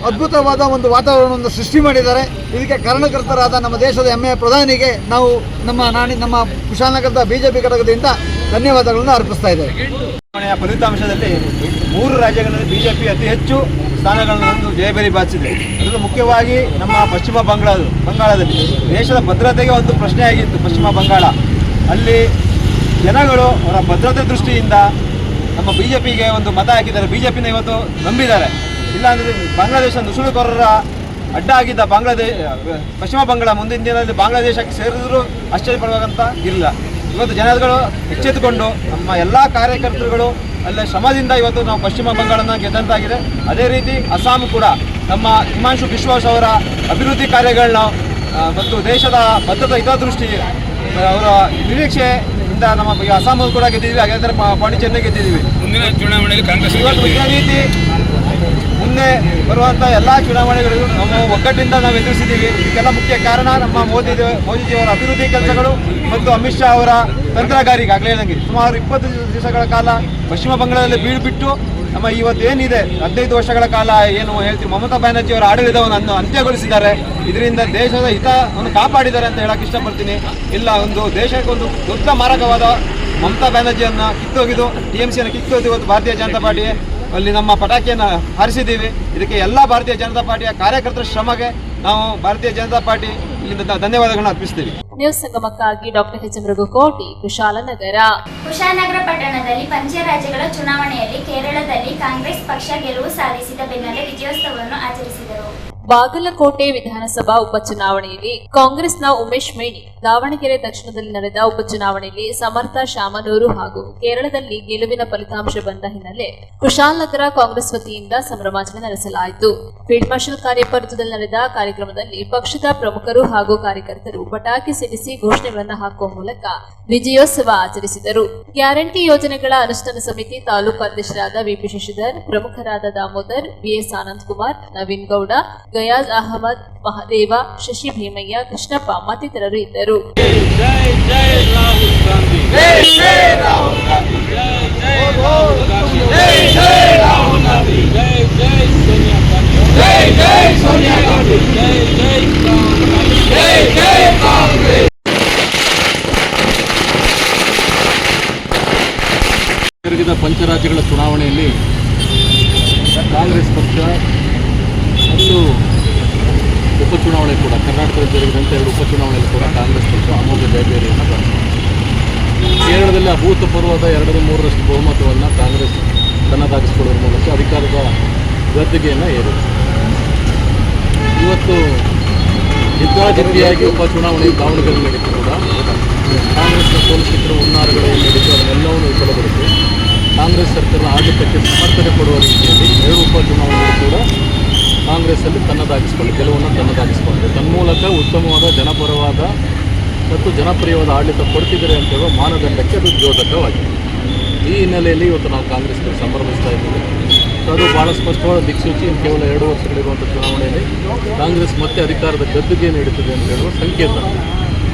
ಅದ್ಭುತವಾದ ಒಂದು ವಾತಾವರಣವನ್ನು ಸೃಷ್ಟಿ ಮಾಡಿದ್ದಾರೆ. ಇದಕ್ಕೆ ಕಾರಣಕರ್ತರಾದ ನಮ್ಮ ದೇಶದ ಹೆಮ್ಮೆಯ ಪ್ರಧಾನಿಗೆ ನಾವು ನಮ್ಮ ಕುಶಾಲನಗರದ ಬಿಜೆಪಿ ಘಟಕದಿಂದ ಧನ್ಯವಾದಗಳನ್ನು ಅರ್ಪಿಸ್ತಾ ಇದ್ದೇವೆ. ಚುನಾವಣೆಯ ಫಲಿತಾಂಶದಲ್ಲಿ 3 ರಾಜ್ಯಗಳಲ್ಲಿ ಬಿಜೆಪಿ ಅತಿ ಹೆಚ್ಚು ಸ್ಥಾನಗಳನ್ನು ಜಯಭೇರಿ ಬಾರಿಸಿದೆ. ಅದರಲ್ಲೂ ಮುಖ್ಯವಾಗಿ ನಮ್ಮ ಪಶ್ಚಿಮ ಬಂಗಾಳದಲ್ಲಿ ದೇಶದ ಭದ್ರತೆಗೆ ಒಂದು ಪ್ರಶ್ನೆ ಆಗಿತ್ತು. ಪಶ್ಚಿಮ ಬಂಗಾಳ ಅಲ್ಲಿ ಜನಗಳು ಅವರ ಭದ್ರತೆ ದೃಷ್ಟಿಯಿಂದ ನಮ್ಮ ಬಿಜೆಪಿಗೆ ಒಂದು ಮತ ಹಾಕಿದ್ದಾರೆ. ಬಿಜೆಪಿನ ಇವತ್ತು ನಂಬಿದ್ದಾರೆ. ಇಲ್ಲಾಂದರೆ ಬಾಂಗ್ಲಾದೇಶ ನುಸುಳುಕೋರರ ಅಡ್ಡ ಆಗಿದ್ದ ಪಶ್ಚಿಮ ಬಂಗಾಳ ಮುಂದಿನ ದಿನದಲ್ಲಿ ಬಾಂಗ್ಲಾದೇಶಕ್ಕೆ ಸೇರಿದ್ರು ಆಶ್ಚರ್ಯಪಡುವಂತ ಇಲ್ಲ. ಇವತ್ತು ಜನಗಳು ಎಚ್ಚೆತ್ತುಕೊಂಡು ನಮ್ಮ ಎಲ್ಲ ಕಾರ್ಯಕರ್ತರುಗಳು ಅಲ್ಲೇ ಶ್ರಮದಿಂದ ಇವತ್ತು ನಾವು ಪಶ್ಚಿಮ ಬಂಗಾಳನ ಗೆದ್ದಂತಾಗಿದೆ. ಅದೇ ರೀತಿ ಅಸ್ಸಾಂ ಕೂಡ ನಮ್ಮ ಹಿಮಾಂಶು ಬಿಶ್ವಾಸ್ ಅವರ ಅಭಿವೃದ್ಧಿ ಕಾರ್ಯಗಳನ್ನ ಮತ್ತು ದೇಶದ ಬದ್ಧತಾ ಹಿತದೃಷ್ಟಿ ಅವರ ನಿರೀಕ್ಷೆಯಿಂದ ನಮ್ಮ ಅಸ್ಸಾಂ ಕೂಡ ಗೆದ್ದಿದ್ದೀವಿ. ಹಾಗಾದರೆ ಪಾಂಡಿಚೇರಿಯಲ್ಲಿ ಗೆದ್ದಿದ್ದೀವಿ. ಮುಂದಿನ ಚುನಾವಣೆಯಲ್ಲಿ ಕಾಂಗ್ರೆಸ್ ಇವತ್ತು ಇದೇ ರೀತಿ ಮುಂದೆ ಬರುವಂಥ ಎಲ್ಲ ಚುನಾವಣೆಗಳಿಗೂ ನಮ್ಮ ಒಗ್ಗಟ್ಟಿನಿಂದ ನಾವು ಎದುರಿಸಿದ್ದೀವಿ. ಇದಕ್ಕೆಲ್ಲ ಮುಖ್ಯ ಕಾರಣ ನಮ್ಮ ಮೋದಿಜಿಯವರ ಅಭಿವೃದ್ಧಿ ಕೆಲಸಗಳು ಮತ್ತು ಅಮಿತ್ ಶಾ ಅವರ ತಂತ್ರಗಾರಿಕೆ. ಆಗಲೇ ನನಗೆ ಸುಮಾರು 20 ದಿವಸಗಳ ಕಾಲ ಪಶ್ಚಿಮ ಬಂಗಾಳದಲ್ಲಿ ಬೀಳ್ಬಿಟ್ಟು ನಮ್ಮ ಇವತ್ತು ಏನಿದೆ 15 ವರ್ಷಗಳ ಕಾಲ ಏನು ಹೇಳ್ತೀವಿ ಮಮತಾ ಬ್ಯಾನರ್ಜಿ ಅವರ ಆಡಳಿತವನ್ನು ಅಂತ್ಯಗೊಳಿಸಿದ್ದಾರೆ. ಇದರಿಂದ ದೇಶದ ಹಿತವನ್ನು ಕಾಪಾಡಿದ್ದಾರೆ ಅಂತ ಹೇಳಕ್ಕೆ ಇಷ್ಟಪಡ್ತೀನಿ. ಇಲ್ಲ ಒಂದು ದೇಶಕ್ಕೆ ಒಂದು ದೊಡ್ಡ ಮಾರಕವಾದ ಮಮತಾ ಬ್ಯಾನರ್ಜಿಯನ್ನು ಕಿತ್ತೋಗಿದ್ದು TMCಯನ್ನು ಕಿತ್ತೋದು ಇವತ್ತು ಭಾರತೀಯ ಜನತಾ ಪಾರ್ಟಿ ಅಲ್ಲಿ ನಮ್ಮ ಪಟಾಕಿಯನ್ನು ಹಾರಿಸಿದ್ದೀವಿ. ಇದಕ್ಕೆ ಎಲ್ಲ ಭಾರತೀಯ ಜನತಾ ಪಾರ್ಟಿಯ ಕಾರ್ಯಕರ್ತರ ಶ್ರಮಕ್ಕೆ ನಾವು ಭಾರತೀಯ ಜನತಾ ಪಾರ್ಟಿ ಇಲ್ಲಿಂದ ಧನ್ಯವಾದಗಳನ್ನು ಅರ್ಪಿಸ್ತೀವಿ. ನ್ಯೂಸ್ ಸಂಗಮಕ್ಕಾಗಿ ಡಾಕ್ಟರ್ ಎಚ್ ಮೃಗುಕೋಟಿ, ಕುಶಾಲನಗರ. ಕುಶಾಲನಗರ ಪಟ್ಟಣದಲ್ಲಿ ಪಂಚರಾಜ್ಯಗಳ ಚುನಾವಣೆಯಲ್ಲಿ ಕೇರಳದಲ್ಲಿ ಕಾಂಗ್ರೆಸ್ ಪಕ್ಷ ಗೆಲುವು ಸಾಧಿಸಿದ ಬೆನ್ನಲ್ಲೇ ವಿಜಯೋತ್ಸವವನ್ನು ಆಚರಿಸಿದರು. ಬಾಗಲಕೋಟೆ ವಿಧಾನಸಭಾ ಉಪಚುನಾವಣೆಯಲ್ಲಿ ಕಾಂಗ್ರೆಸ್ನ ಉಮೇಶ್ ಮೇಣಿ, ದಾವಣಗೆರೆ ದಕ್ಷಿಣದಲ್ಲಿ ನಡೆದ ಉಪಚುನಾವಣೆಯಲ್ಲಿ ಸಮರ್ಥ ಶಾಮನೂರು ಹಾಗೂ ಕೇರಳದಲ್ಲಿ ಗೆಲುವಿನ ಫಲಿತಾಂಶ ಬಂದ ಹಿನ್ನೆಲೆ ಕುಶಾಲನಗರ ಕಾಂಗ್ರೆಸ್ ವತಿಯಿಂದ ಸಂಭ್ರಮಾಚರಣೆ ನಡೆಸಲಾಯಿತು. ಫೀಲ್ಡ್ ಮಾರ್ಷಲ್ ಕಾರ್ಯಪರ್ತದಲ್ಲಿ ನಡೆದ ಕಾರ್ಯಕ್ರಮದಲ್ಲಿ ಪಕ್ಷದ ಪ್ರಮುಖರು ಹಾಗೂ ಕಾರ್ಯಕರ್ತರು ಪಟಾಕಿ ಸಿಡಿಸಿ ಘೋಷಣೆಗಳನ್ನು ಹಾಕುವ ಮೂಲಕ ವಿಜಯೋತ್ಸವ ಆಚರಿಸಿದರು. ಗ್ಯಾರಂಟಿ ಯೋಜನೆಗಳ ಅನುಷ್ಠಾನ ಸಮಿತಿ ತಾಲೂಕು ಅಧ್ಯಕ್ಷರಾದ ವಿಪಿ ಶಶಿಧರ್, ಪ್ರಮುಖರಾದ ದಾಮೋದರ್, ಬಿಎಸ್ ಆನಂದ್ ಕುಮಾರ್, ನವೀನ್ ಗೌಡ, ಗಯಾಜ್ ಅಹಮದ್, ಮಹದೇವ, ಶಶಿ ಭೀಮಯ್ಯ, ಕೃಷ್ಣಪ್ಪ ಮತ್ತಿತರರು ಇದ್ದರು. ಜರುಗಿದ ಪಂಚರಾಜ್ಯಗಳ ಚುನಾವಣೆಯಲ್ಲಿ ಕಾಂಗ್ರೆಸ್ ಪಕ್ಷ ಮತ್ತು ಉಪಚುನಾವಣೆ ಕೂಡ ಕರ್ನಾಟಕದಲ್ಲಿ ಜರುಗಿದಂಥ 2 ಉಪಚುನಾವಣೆಯಲ್ಲಿ ಕೂಡ ಕಾಂಗ್ರೆಸ್ ಪಕ್ಷ ಅಮೋಘ ಜಯಬೇರಿಯನ್ನು ಗಳಿಸಿದೆ. ಕೇರಳದಲ್ಲಿ ಅಭೂತಪೂರ್ವದ 2/3 ಬಹುಮತವನ್ನು ಕಾಂಗ್ರೆಸ್ ತನ್ನದಾಗಿಸಿಕೊಳ್ಳುವ ಮೂಲಕ ಅಧಿಕಾರದ ಗದ್ದುಗೆಯನ್ನು ಏರಿದೆ. ಇವತ್ತು ಜಿದ್ದಾಜಿದ್ದಿಯಾಗಿ ಉಪಚುನಾವಣೆ ದಾವಣಗೆರೆ ನಡೀತು ಕೂಡ ಕಾಂಗ್ರೆಸ್ನ ಸೋಲಿಸಿರುವ ಹುನ್ನಾರಗಳು ಏನು ನಡೀತು ಅದನ್ನೆಲ್ಲವನ್ನು ವಿಫಲಗೊಳಿಸಿ ಕಾಂಗ್ರೆಸ್ ಸರ್ಕಾರದ ಆಡಳಿತಕ್ಕೆ ಸಮರ್ಥನೆ ಕೊಡುವ ರೀತಿಯಲ್ಲಿ 2 ಉಪಚುನಾವಣೆಗಳು ಕೂಡ ಕಾಂಗ್ರೆಸ್ಸಲ್ಲಿ ಗೆಲುವನ್ನು ತನ್ನದಾಗಿಸಿಕೊಂಡಿದೆ. ತನ್ಮೂಲಕ ಉತ್ತಮವಾದ ಜನಪರವಾದ ಮತ್ತು ಜನಪ್ರಿಯವಾದ ಆಡಳಿತ ಕೊಡ್ತಿದ್ದಾರೆ ಅಂತ ಹೇಳುವ ಮಾನದಂಡಕ್ಕೆ ಅದು ದ್ಯೋತಕವಾಗಿದೆ. ಈ ಹಿನ್ನೆಲೆಯಲ್ಲಿ ಇವತ್ತು ನಾವು ಕಾಂಗ್ರೆಸ್ಗೆ ಸಂಭ್ರಮಿಸ್ತಾ ಇದ್ದೀವಿ. ಅದು ಭಾಳ ಸ್ಪಷ್ಟವಾದ ದಿಕ್ಸೂಚಿ. ಕೇವಲ 2 ವರ್ಷಗಳಿರುವಂಥ ಚುನಾವಣೆಯಲ್ಲಿ ಕಾಂಗ್ರೆಸ್ ಮತ್ತೆ ಅಧಿಕಾರದ ಗದ್ದುಗೆ ನೀಡುತ್ತದೆ ಅಂತ ಹೇಳುವ ಸಂಕೇತ.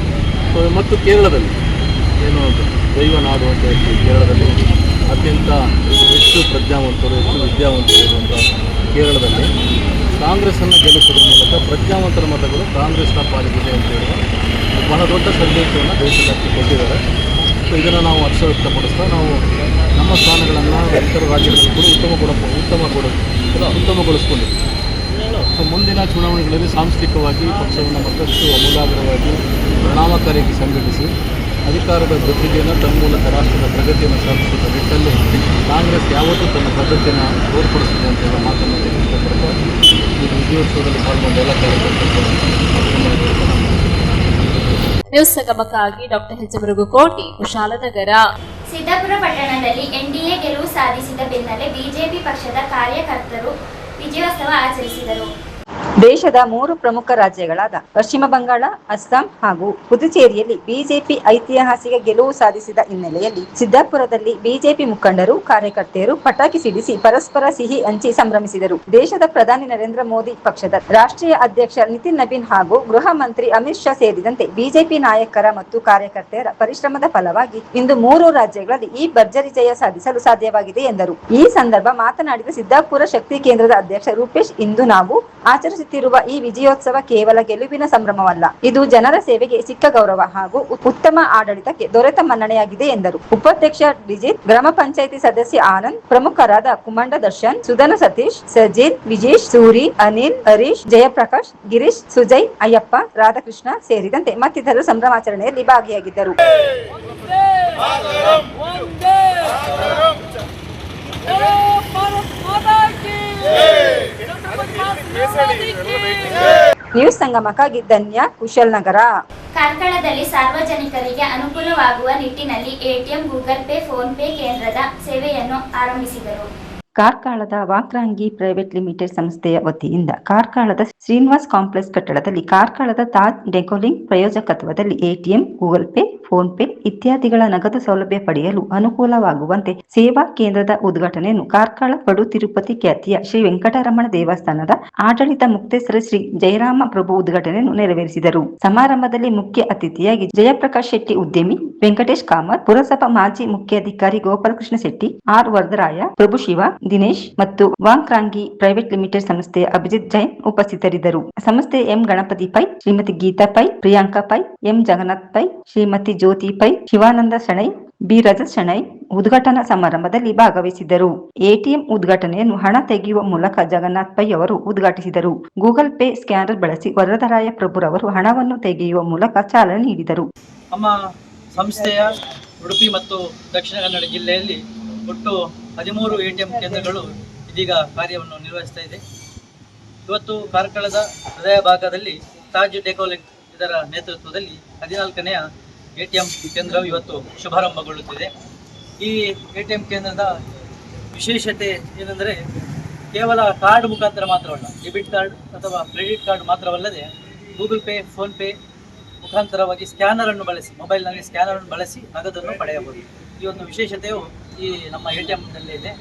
ಮತ್ತು ಕೇರಳದಲ್ಲಿ ಏನು ದೈವನಾಡು ಅಂತ ಹೇಳ್ತೀವಿ, ಕೇರಳದಲ್ಲಿ ಅತ್ಯಂತ ಹೆಚ್ಚು ಪ್ರಜ್ಞಾವಂತರು, ಹೆಚ್ಚು ವಿದ್ಯಾವಂತರು ಇರುವಂಥ ಕೇರಳದಲ್ಲಿ ಕಾಂಗ್ರೆಸ್ಸನ್ನು ಗೆಲ್ಲಿಸುವುದರ ಮೂಲಕ ಪ್ರಜ್ಞಾವಂತರ ಮತಗಳು ಕಾಂಗ್ರೆಸ್ನ ಪಾಲಿಗಿದೆ ಅಂತ ಹೇಳುವ ಬಹಳ ದೊಡ್ಡ ಸಂದೇಶವನ್ನು ದೇಶಕ್ಕೆ ಕೊಟ್ಟಿದ್ದಾರೆ. ಸೊ ಇದನ್ನು ನಾವು ಹರ್ಷ ವ್ಯಕ್ತಪಡಿಸ್ತಾ ನಾವು ನಮ್ಮ ಸ್ಥಾನಗಳನ್ನು ಇತರ ರಾಜ್ಯಗಳಲ್ಲಿ ಕೂಡ ಉತ್ತಮಗೊಳಿಸ್ಕೊಂಡಿದ್ದೀವಿ. ಸೊ ಮುಂದಿನ ಚುನಾವಣೆಗಳಲ್ಲಿ ಸಾಂಸ್ಥಿಕವಾಗಿ ಪಕ್ಷವನ್ನು ಮತ್ತಷ್ಟು ಅಮೂಲಾಗ್ರವಾಗಿ ಪರಿಣಾಮಕಾರಿಯಾಗಿ ಸಂಘಟಿಸಿ ಅಧಿಕಾರದ ಗದ್ದುಗೆಯನ್ನು ತನ್ಮೂಲಕ ರಾಷ್ಟ್ರದ ಪ್ರಗತಿಯನ್ನು ಸಾಧಿಸುವ ನಿಟ್ಟಲ್ಲಿ ಕಾಂಗ್ರೆಸ್ ಯಾವತ್ತೂ ತನ್ನ ಪದ್ಧತಿಯನ್ನು ತೋರ್ಪಡಿಸಿದೆ ಅಂತ ಹೇಳೋ ಮಾತನ್ನು ಇಷ್ಟಪಡ್ತಾ ಈ ವಿಜಯೋತ್ಸವದಲ್ಲಿ ಪಾಲ್ಗೊಂಡ ಎಲ್ಲ ಕಾರ್ಯಕರ್ತರು. ನ್ಯೂಸ್ ಸಂಗಮಕ್ಕಾಗಿ ಡಾಕ್ಟರ್ ಎಚ್ ಮೃಗುಕೋಟಿ, ಕುಶಾಲನಗರ. ಸಿದ್ದಾಪುರ ಪಟ್ಟಣದಲ್ಲಿ ಎನ್ಡಿಎ ಗೆಲುವು ಸಾಧಿಸಿದ ಬೆನ್ನಲ್ಲೇ ಬಿಜೆಪಿ ಪಕ್ಷದ ಕಾರ್ಯಕರ್ತರು ವಿಜಯೋತ್ಸವ ಆಚರಿಸಿದರು. ದೇಶದ 3 ಪ್ರಮುಖ ರಾಜ್ಯಗಳಾದ ಪಶ್ಚಿಮ ಬಂಗಾಳ, ಅಸ್ಸಾಂ ಹಾಗೂ ಪುದುಚೇರಿಯಲ್ಲಿ ಬಿಜೆಪಿ ಐತಿಹಾಸಿಕ ಗೆಲುವು ಸಾಧಿಸಿದ ಹಿನ್ನೆಲೆಯಲ್ಲಿ ಸಿದ್ದಾಪುರದಲ್ಲಿ ಬಿಜೆಪಿ ಮುಖಂಡರು, ಕಾರ್ಯಕರ್ತೆಯರು ಪಟಾಕಿ ಸಿಡಿಸಿ ಪರಸ್ಪರ ಸಿಹಿ ಹಂಚಿ ಸಂಭ್ರಮಿಸಿದರು. ದೇಶದ ಪ್ರಧಾನಿ ನರೇಂದ್ರ ಮೋದಿ, ಪಕ್ಷದ ರಾಷ್ಟ್ರೀಯ ಅಧ್ಯಕ್ಷ ನಿತಿನ್ ನಬೀನ್ ಹಾಗೂ ಗೃಹ ಮಂತ್ರಿ ಅಮಿತ್ ಶಾ ಸೇರಿದಂತೆ ಬಿಜೆಪಿ ನಾಯಕರ ಮತ್ತು ಕಾರ್ಯಕರ್ತೆಯರ ಪರಿಶ್ರಮದ ಫಲವಾಗಿ ಇಂದು 3 ರಾಜ್ಯಗಳಲ್ಲಿ ಈ ಭರ್ಜರಿ ಜಯ ಸಾಧಿಸಲು ಸಾಧ್ಯವಾಗಿದೆ ಎಂದರು. ಈ ಸಂದರ್ಭ ಮಾತನಾಡಿದ ಸಿದ್ದಾಪುರ ಶಕ್ತಿ ಕೇಂದ್ರದ ಅಧ್ಯಕ್ಷ ರೂಪೇಶ್, ಇಂದು ನಾವು ಆಚರಿಸುತ್ತಿರುವ ಈ ವಿಜಯೋತ್ಸವ ಕೇವಲ ಗೆಲುವಿನ ಸಂಭ್ರಮವಲ್ಲ, ಇದು ಜನರ ಸೇವೆಗೆ ಸಿಕ್ಕ ಗೌರವ ಹಾಗೂ ಉತ್ತಮ ಆಡಳಿತಕ್ಕೆ ದೊರೆತ ಮನ್ನಣೆಯಾಗಿದೆ ಎಂದರು. ಉಪಾಧ್ಯಕ್ಷ ಡಿಜಿತ್, ಗ್ರಾಮ ಪಂಚಾಯಿತಿ ಸದಸ್ಯ ಆನಂದ್, ಪ್ರಮುಖರಾದ ಕುಮಂಡ ದರ್ಶನ್, ಸುಧನ ಸತೀಶ್, ಸಜಿಲ್, ವಿಜೇಶ್, ಸೂರಿ, ಅನಿಲ್, ಹರೀಶ್, ಜಯಪ್ರಕಾಶ್, ಗಿರೀಶ್, ಸುಜಯ್, ಅಯ್ಯಪ್ಪ, ರಾಧಾಕೃಷ್ಣ ಸೇರಿದಂತೆ ಮತ್ತಿತರರು ಸಂಭ್ರಮಾಚರಣೆಯಲ್ಲಿ ಭಾಗಿಯಾಗಿದ್ದರು. ನ್ಯೂಸ್ ಸಂಗಮಕ್ಕಾಗಿ ಧನ್ಯ, ಕುಶಾಲನಗರ. ಕಾರ್ಕಳದಲ್ಲಿ ಸಾರ್ವಜನಿಕರಿಗೆ ಅನುಕೂಲವಾಗುವ ನಿಟ್ಟಿನಲ್ಲಿ ATM, Google Pay, phone pay ಕೇಂದ್ರದ ಸೇವೆಯನ್ನು ಆರಂಭಿಸಿದರು. ಕಾರ್ಕಳದ ವಾಕ್ರಾಂಗಿ ಪ್ರೈವೇಟ್ ಲಿಮಿಟೆಡ್ ಸಂಸ್ಥೆಯ ವತಿಯಿಂದ ಕಾರ್ಕಳದ ಶ್ರೀನಿವಾಸ್ ಕಾಂಪ್ಲೆಕ್ಸ್ ಕಟ್ಟಡದಲ್ಲಿ ಕಾರ್ಕಳದ ತಾಜ್ ಡೆಕೋಲಿಂಗ್ ಪ್ರಾಯೋಜಕತ್ವದಲ್ಲಿ ATM, Google Pay, PhonePe ಇತ್ಯಾದಿಗಳ ನಗದು ಸೌಲಭ್ಯ ಪಡೆಯಲು ಅನುಕೂಲವಾಗುವಂತೆ ಸೇವಾ ಕೇಂದ್ರದ ಉದ್ಘಾಟನೆಯನ್ನು ಕಾರ್ಕಳ ಪಡು ತಿರುಪತಿ ಖ್ಯಾತಿಯ ಶ್ರೀ ವೆಂಕಟರಮಣ ದೇವಸ್ಥಾನದ ಆಡಳಿತ ಮುಕ್ತೇಶ್ವರ ಶ್ರೀ ಜಯರಾಮ ಪ್ರಭು ಉದ್ಘಾಟನೆಯನ್ನು ನೆರವೇರಿಸಿದರು. ಸಮಾರಂಭದಲ್ಲಿ ಮುಖ್ಯ ಅತಿಥಿಯಾಗಿ ಜಯಪ್ರಕಾಶ್ ಶೆಟ್ಟಿ ಉದ್ಯಮಿ, ವೆಂಕಟೇಶ್ ಕಾಮತ್, ಪುರಸಭಾ ಮಾಜಿ ಮುಖ್ಯಾಧಿಕಾರಿ ಗೋಪಾಲಕೃಷ್ಣ ಶೆಟ್ಟಿ, ಆರ್ ವರದರಾಯ, ಪ್ರಭು ಶಿವ, ದಿನೇಶ್ ಮತ್ತು ವಾಂಕ್ರಾಂಗಿ ಪ್ರೈವೇಟ್ ಲಿಮಿಟೆಡ್ ಸಂಸ್ಥೆಯ ಅಭಿಜಿತ್ ಜೈನ್ ಉಪಸ್ಥಿತರಿದ್ದರು. ಸಂಸ್ಥೆಯ M Ganapathi Pai, Shrimati Geetha Pai, Priyanka Pai, M Jagannath Pai, Shrimati Jyothi Pai, Shivananda Shenoy, B Rajat Shenoy ಉದ್ಘಾಟನಾ ಸಮಾರಂಭದಲ್ಲಿ ಭಾಗವಹಿಸಿದ್ದರು. ಎಟಿಎಂ ಉದ್ಘಾಟನೆಯನ್ನು ಹಣ ತೆಗೆಯುವ ಮೂಲಕ ಜಗನ್ನಾಥ್ ಪೈ ಅವರು ಉದ್ಘಾಟಿಸಿದರು. ಗೂಗಲ್ ಪೇ ಸ್ಕ್ಯಾನರ್ ಬಳಸಿ ವರದರಾಯ ಪ್ರಭುರವರು ಹಣವನ್ನು ತೆಗೆಯುವ ಮೂಲಕ ಚಾಲನೆ ನೀಡಿದರು. ನಮ್ಮ ಸಂಸ್ಥೆಯ ಉಡುಪಿ ಮತ್ತು ದಕ್ಷಿಣ ಕನ್ನಡ ಜಿಲ್ಲೆಯಲ್ಲಿ ಒಟ್ಟು 13 ಎಟಿಎಂ ಕೇಂದ್ರಗಳು ಇದೀಗ ಕಾರ್ಯವನ್ನು ನಿರ್ವಹಿಸ್ತಾ ಇದೆ. ಇವತ್ತು ಕಾರ್ಕಳದ ಹೃದಯ ಭಾಗದಲ್ಲಿ ತಾಜ್ ಡೆಕೋಲಿಂಗ್ ಇದರ ನೇತೃತ್ವದಲ್ಲಿ 14ನೆಯ ಎಟಿಎಂ ಕೇಂದ್ರವು ಇವತ್ತು ಶುಭಾರಂಭಗೊಳ್ಳುತ್ತಿದೆ. ಈ ಎಟಿಎಂ ಕೇಂದ್ರದ ವಿಶೇಷತೆ ಏನೆಂದರೆ ಕೇವಲ ಕಾರ್ಡ್ ಮುಖಾಂತರ ಮಾತ್ರವಲ್ಲ, ಡೆಬಿಟ್ ಕಾರ್ಡ್ ಅಥವಾ ಕ್ರೆಡಿಟ್ ಕಾರ್ಡ್ ಮಾತ್ರವಲ್ಲದೆ ಗೂಗಲ್ ಪೇ, ಫೋನ್ ಪೇ ಮುಖಾಂತರವಾಗಿ ಸ್ಕ್ಯಾನರನ್ನು ಬಳಸಿ, ಮೊಬೈಲ್ನಲ್ಲಿ ಸ್ಕ್ಯಾನರನ್ನು ಬಳಸಿ ನಗದನ್ನು ಪಡೆಯಬಹುದು. ಈ ಒಂದು ವಿಶೇಷತೆಯು ಈ ನಮ್ಮ ಎಟಿಎಂನಲ್ಲಿ ಇದೆ.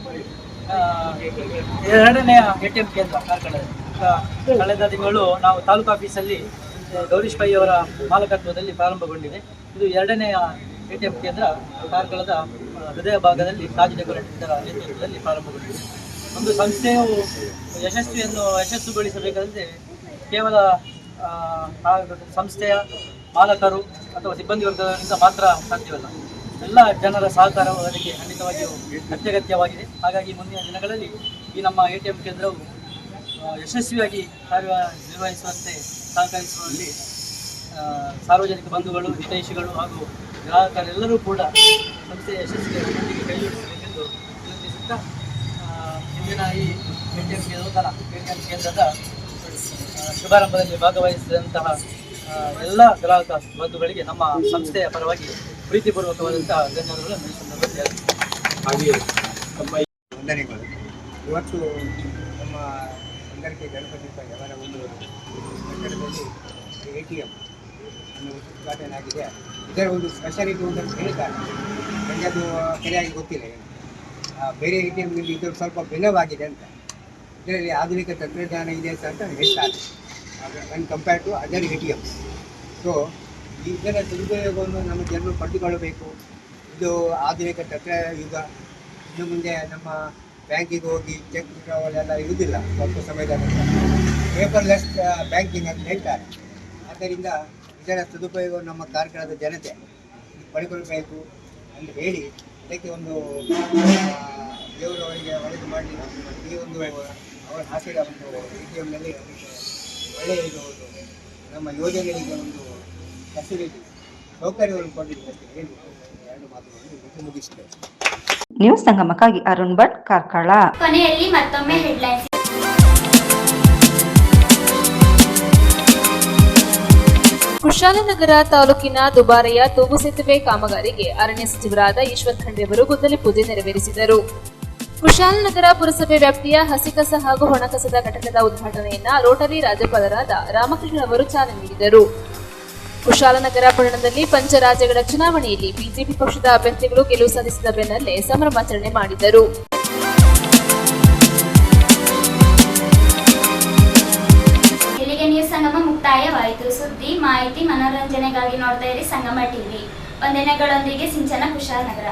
2ನೆಯ ಎಟಿಎಂ ಕೇಂದ್ರ ಕಾರ್ಕಳದಲ್ಲಿ ಕಳೆದ ತಿಂಗಳು ನಾವು ತಾಲೂಕು ಆಫೀಸಲ್ಲಿ ಗೌರೀಶ್ ಪೈ ಅವರ ಮಾಲಕತ್ವದಲ್ಲಿ ಪ್ರಾರಂಭಗೊಂಡಿದೆ. ಇದು 2ನೆಯ ಎಟಿಎಂ ಕೇಂದ್ರ ಕಾರ್ಕಳದ ಹೃದಯ ಭಾಗದಲ್ಲಿ ತಾಜ್ ಡೆಕೋರೇಟ್ ಇದರ ನೇತೃತ್ವದಲ್ಲಿ ಪ್ರಾರಂಭಗೊಂಡಿದೆ. ಒಂದು ಸಂಸ್ಥೆಯು ಯಶಸ್ಸುಗೊಳಿಸಬೇಕಾದರೆ ಕೇವಲ ಸಂಸ್ಥೆಯ ಮಾಲಕರು ಅಥವಾ ಸಿಬ್ಬಂದಿ ವರ್ಗದಿಂದ ಮಾತ್ರ ಸಾಧ್ಯವಲ್ಲ. ಎಲ್ಲ ಜನರ ಸಹಕಾರವು ಅದಕ್ಕೆ ಖಂಡಿತವಾಗಿಯೂ ಅತ್ಯಗತ್ಯವಾಗಿದೆ. ಹಾಗಾಗಿ ಮುಂದಿನ ದಿನಗಳಲ್ಲಿ ಈ ನಮ್ಮ ಎಟಿಎಂ ಕೇಂದ್ರವು ಯಶಸ್ವಿಯಾಗಿ ಕಾರ್ಯನಿರ್ವಹಿಸುವಂತೆ ಸಹಕರಿಸುವಲ್ಲಿ ಸಾರ್ವಜನಿಕ ಬಂಧುಗಳು, ಹಿತೈಷಿಗಳು ಹಾಗೂ ಗ್ರಾಹಕರೆಲ್ಲರೂ ಕೂಡ ಸಂಸ್ಥೆಯ ಯಶಸ್ಸಿಗೆ ಕೈ ಜೋಡಿಸಬೇಕೆಂದು ವಿನಂತಿಸುತ್ತಾ ಇಂದಿನ ಈ ನೂತನ ಎಟಿಎಂ ಕೇಂದ್ರದ ಶುಭಾರಂಭದಲ್ಲಿ ಭಾಗವಹಿಸಿದಂತಹ ಎಲ್ಲ ಗ್ರಾಹಕ ಬಂಧುಗಳಿಗೆ ನಮ್ಮ ಸಂಸ್ಥೆಯ ಪರವಾಗಿ ಪ್ರೀತಿಪೂರ್ವಕವಾದಂತಹ ಧನ್ಯವಾದಗಳನ್ನು ಈ ಸಂದರ್ಭದಲ್ಲಿ ಹಾಗೆಯೇ ನಮ್ಮ ವಂದನೆಗಳು. ಇವತ್ತು ನಮ್ಮ ಹೊಂದಾಣಿಕೆ ಗಣಪತಿ ಅವರ ಒಂದು ಕಟ್ಟಡದಲ್ಲಿ ಎಟಿಎಂ ಅನ್ನು ಉದ್ಘಾಟನೆ ಆಗಿದೆ. ಇದರ ಒಂದು ಸ್ಪೆಷಾಲಿಟಿ ಅಂತ ಹೇಳ್ತಾರೆ, ನನಗೆ ಅದು ಸರಿಯಾಗಿ ಗೊತ್ತಿಲ್ಲ. ಬೇರೆ ಎಟಿಎಂನಲ್ಲಿ ಇದು ಸ್ವಲ್ಪ ಭಿನ್ನವಾಗಿದೆ ಅಂತ, ಇದರಲ್ಲಿ ಆಧುನಿಕ ತಂತ್ರಜ್ಞಾನ ಇದೆ ಅಂತ ಹೇಳ್ತಾರೆ when compare to other ATMs. So ಇದರ ಸದುಪಯೋಗವನ್ನು ನಮ್ಮ ಜನರು ಪಡೆದುಕೊಳ್ಳಬೇಕು. ಇದು ಆಧುನಿಕ ತಂತ್ರಯುಗ. ಇನ್ನು ಮುಂದೆ ನಮ್ಮ ಬ್ಯಾಂಕಿಗೆ ಹೋಗಿ ಚೆಕ್ ವಿಡ್ರಾವಲ್ ಇರುವುದಿಲ್ಲ ಸ್ವಲ್ಪ ಸಮಯದ ನಂತರ. ಪೇಪರ್ಲೆಸ್ ಬ್ಯಾಂಕಿಂಗ್ ಅಂತ ಹೇಳ್ತಾರೆ. ಆದ್ದರಿಂದ ಇದರ ಸದುಪಯೋಗವನ್ನು ನಮ್ಮ ಕಾರ್ಕಳದ ಜನತೆ ಪಡೆದುಕೊಳ್ಳಬೇಕು ಅಂತ ಹೇಳಿ ಅದಕ್ಕೆ ಒಂದು ದೇವರು ಅವರಿಗೆ ಒಳ್ಳೆಯದು ಮಾಡಲಿ. ಈ ಒಂದು ಅವರು ಹಾಕಿದ ಒಂದು ಎಟಿಎಂನಲ್ಲಿ ಒಳ್ಳೆಯ ಇದು ನಮ್ಮ ಯೋಜನೆಗಳಿಗೆ ಒಂದು ಫೆಸಿಲಿಟಿ ಸೌಕರ್ಯವನ್ನು ಕೊಡಲಿಕ್ಕೆ ಹೇಳಿ 2 ಮಾತುಗಳನ್ನು ಮುಗಿಸ್ತೇವೆ. ನ್ಯೂಸ್ ಸಂಗಮಕ್ಕಾಗಿ ಅರುಣ್ ಭಟ್, ಕಾರ್ಕಳ. ಕೊನೆಯಲ್ಲಿ ಮತ್ತೊಮ್ಮೆ ಹೆಡ್ಲೈನ್ಸ್. ಕುಶಾಲನಗರ ತಾಲೂಕಿನ ದುಬಾರೆಯ ತೂಗು ಸೇತುವೆ ಕಾಮಗಾರಿಗೆ ಅರಣ್ಯ ಸಚಿವರಾದ ಈಶ್ವರ್ ಖಂಡ್ರೆ ಅವರು ಗುದ್ದಲಿ ಪೂಜೆ ನೆರವೇರಿಸಿದರು. ಕುಶಾಲನಗರ ಪುರಸಭೆ ವ್ಯಾಪ್ತಿಯ ಹಸಿಕಸ ಹಾಗೂ ಒಣಕಸದ ಘಟಕದ ಉದ್ಘಾಟನೆಯನ್ನ ರೋಟರಿ ರಾಜ್ಯಪಾಲರಾದ ರಾಮಕೃಷ್ಣ ಅವರು ಚಾಲನೆ ನೀಡಿದರು. ಕುಶಾಲನಗರ ಪಟ್ಟಣದಲ್ಲಿ ಪಂಚರಾಜ್ಯಗಳ ಚುನಾವಣೆಯಲ್ಲಿ ಬಿಜೆಪಿ ಪಕ್ಷದ ಅಭ್ಯರ್ಥಿಗಳು ಗೆಲುವು ಸಾಧಿಸಿದ ಬೆನ್ನಲ್ಲೇ ಸಂಭ್ರಮಾಚರಣೆ ಮಾಡಿದರು. ಇಲ್ಲಿಗೆ ನ್ಯೂಸ್ ಸಂಗಮ ಮುಕ್ತಾಯವಾಯಿತು. ಸುದ್ದಿ, ಮಾಹಿತಿ, ಮನೋರಂಜನೆಗಾಗಿ ನೋಡ್ತಾ ಇರಿ ಸಂಗಮ ಟಿವಿ. ವಂದನೆಗಳೊಂದಿಗೆ ಸಿಂಚನ, ಕುಶಾಲನಗರ.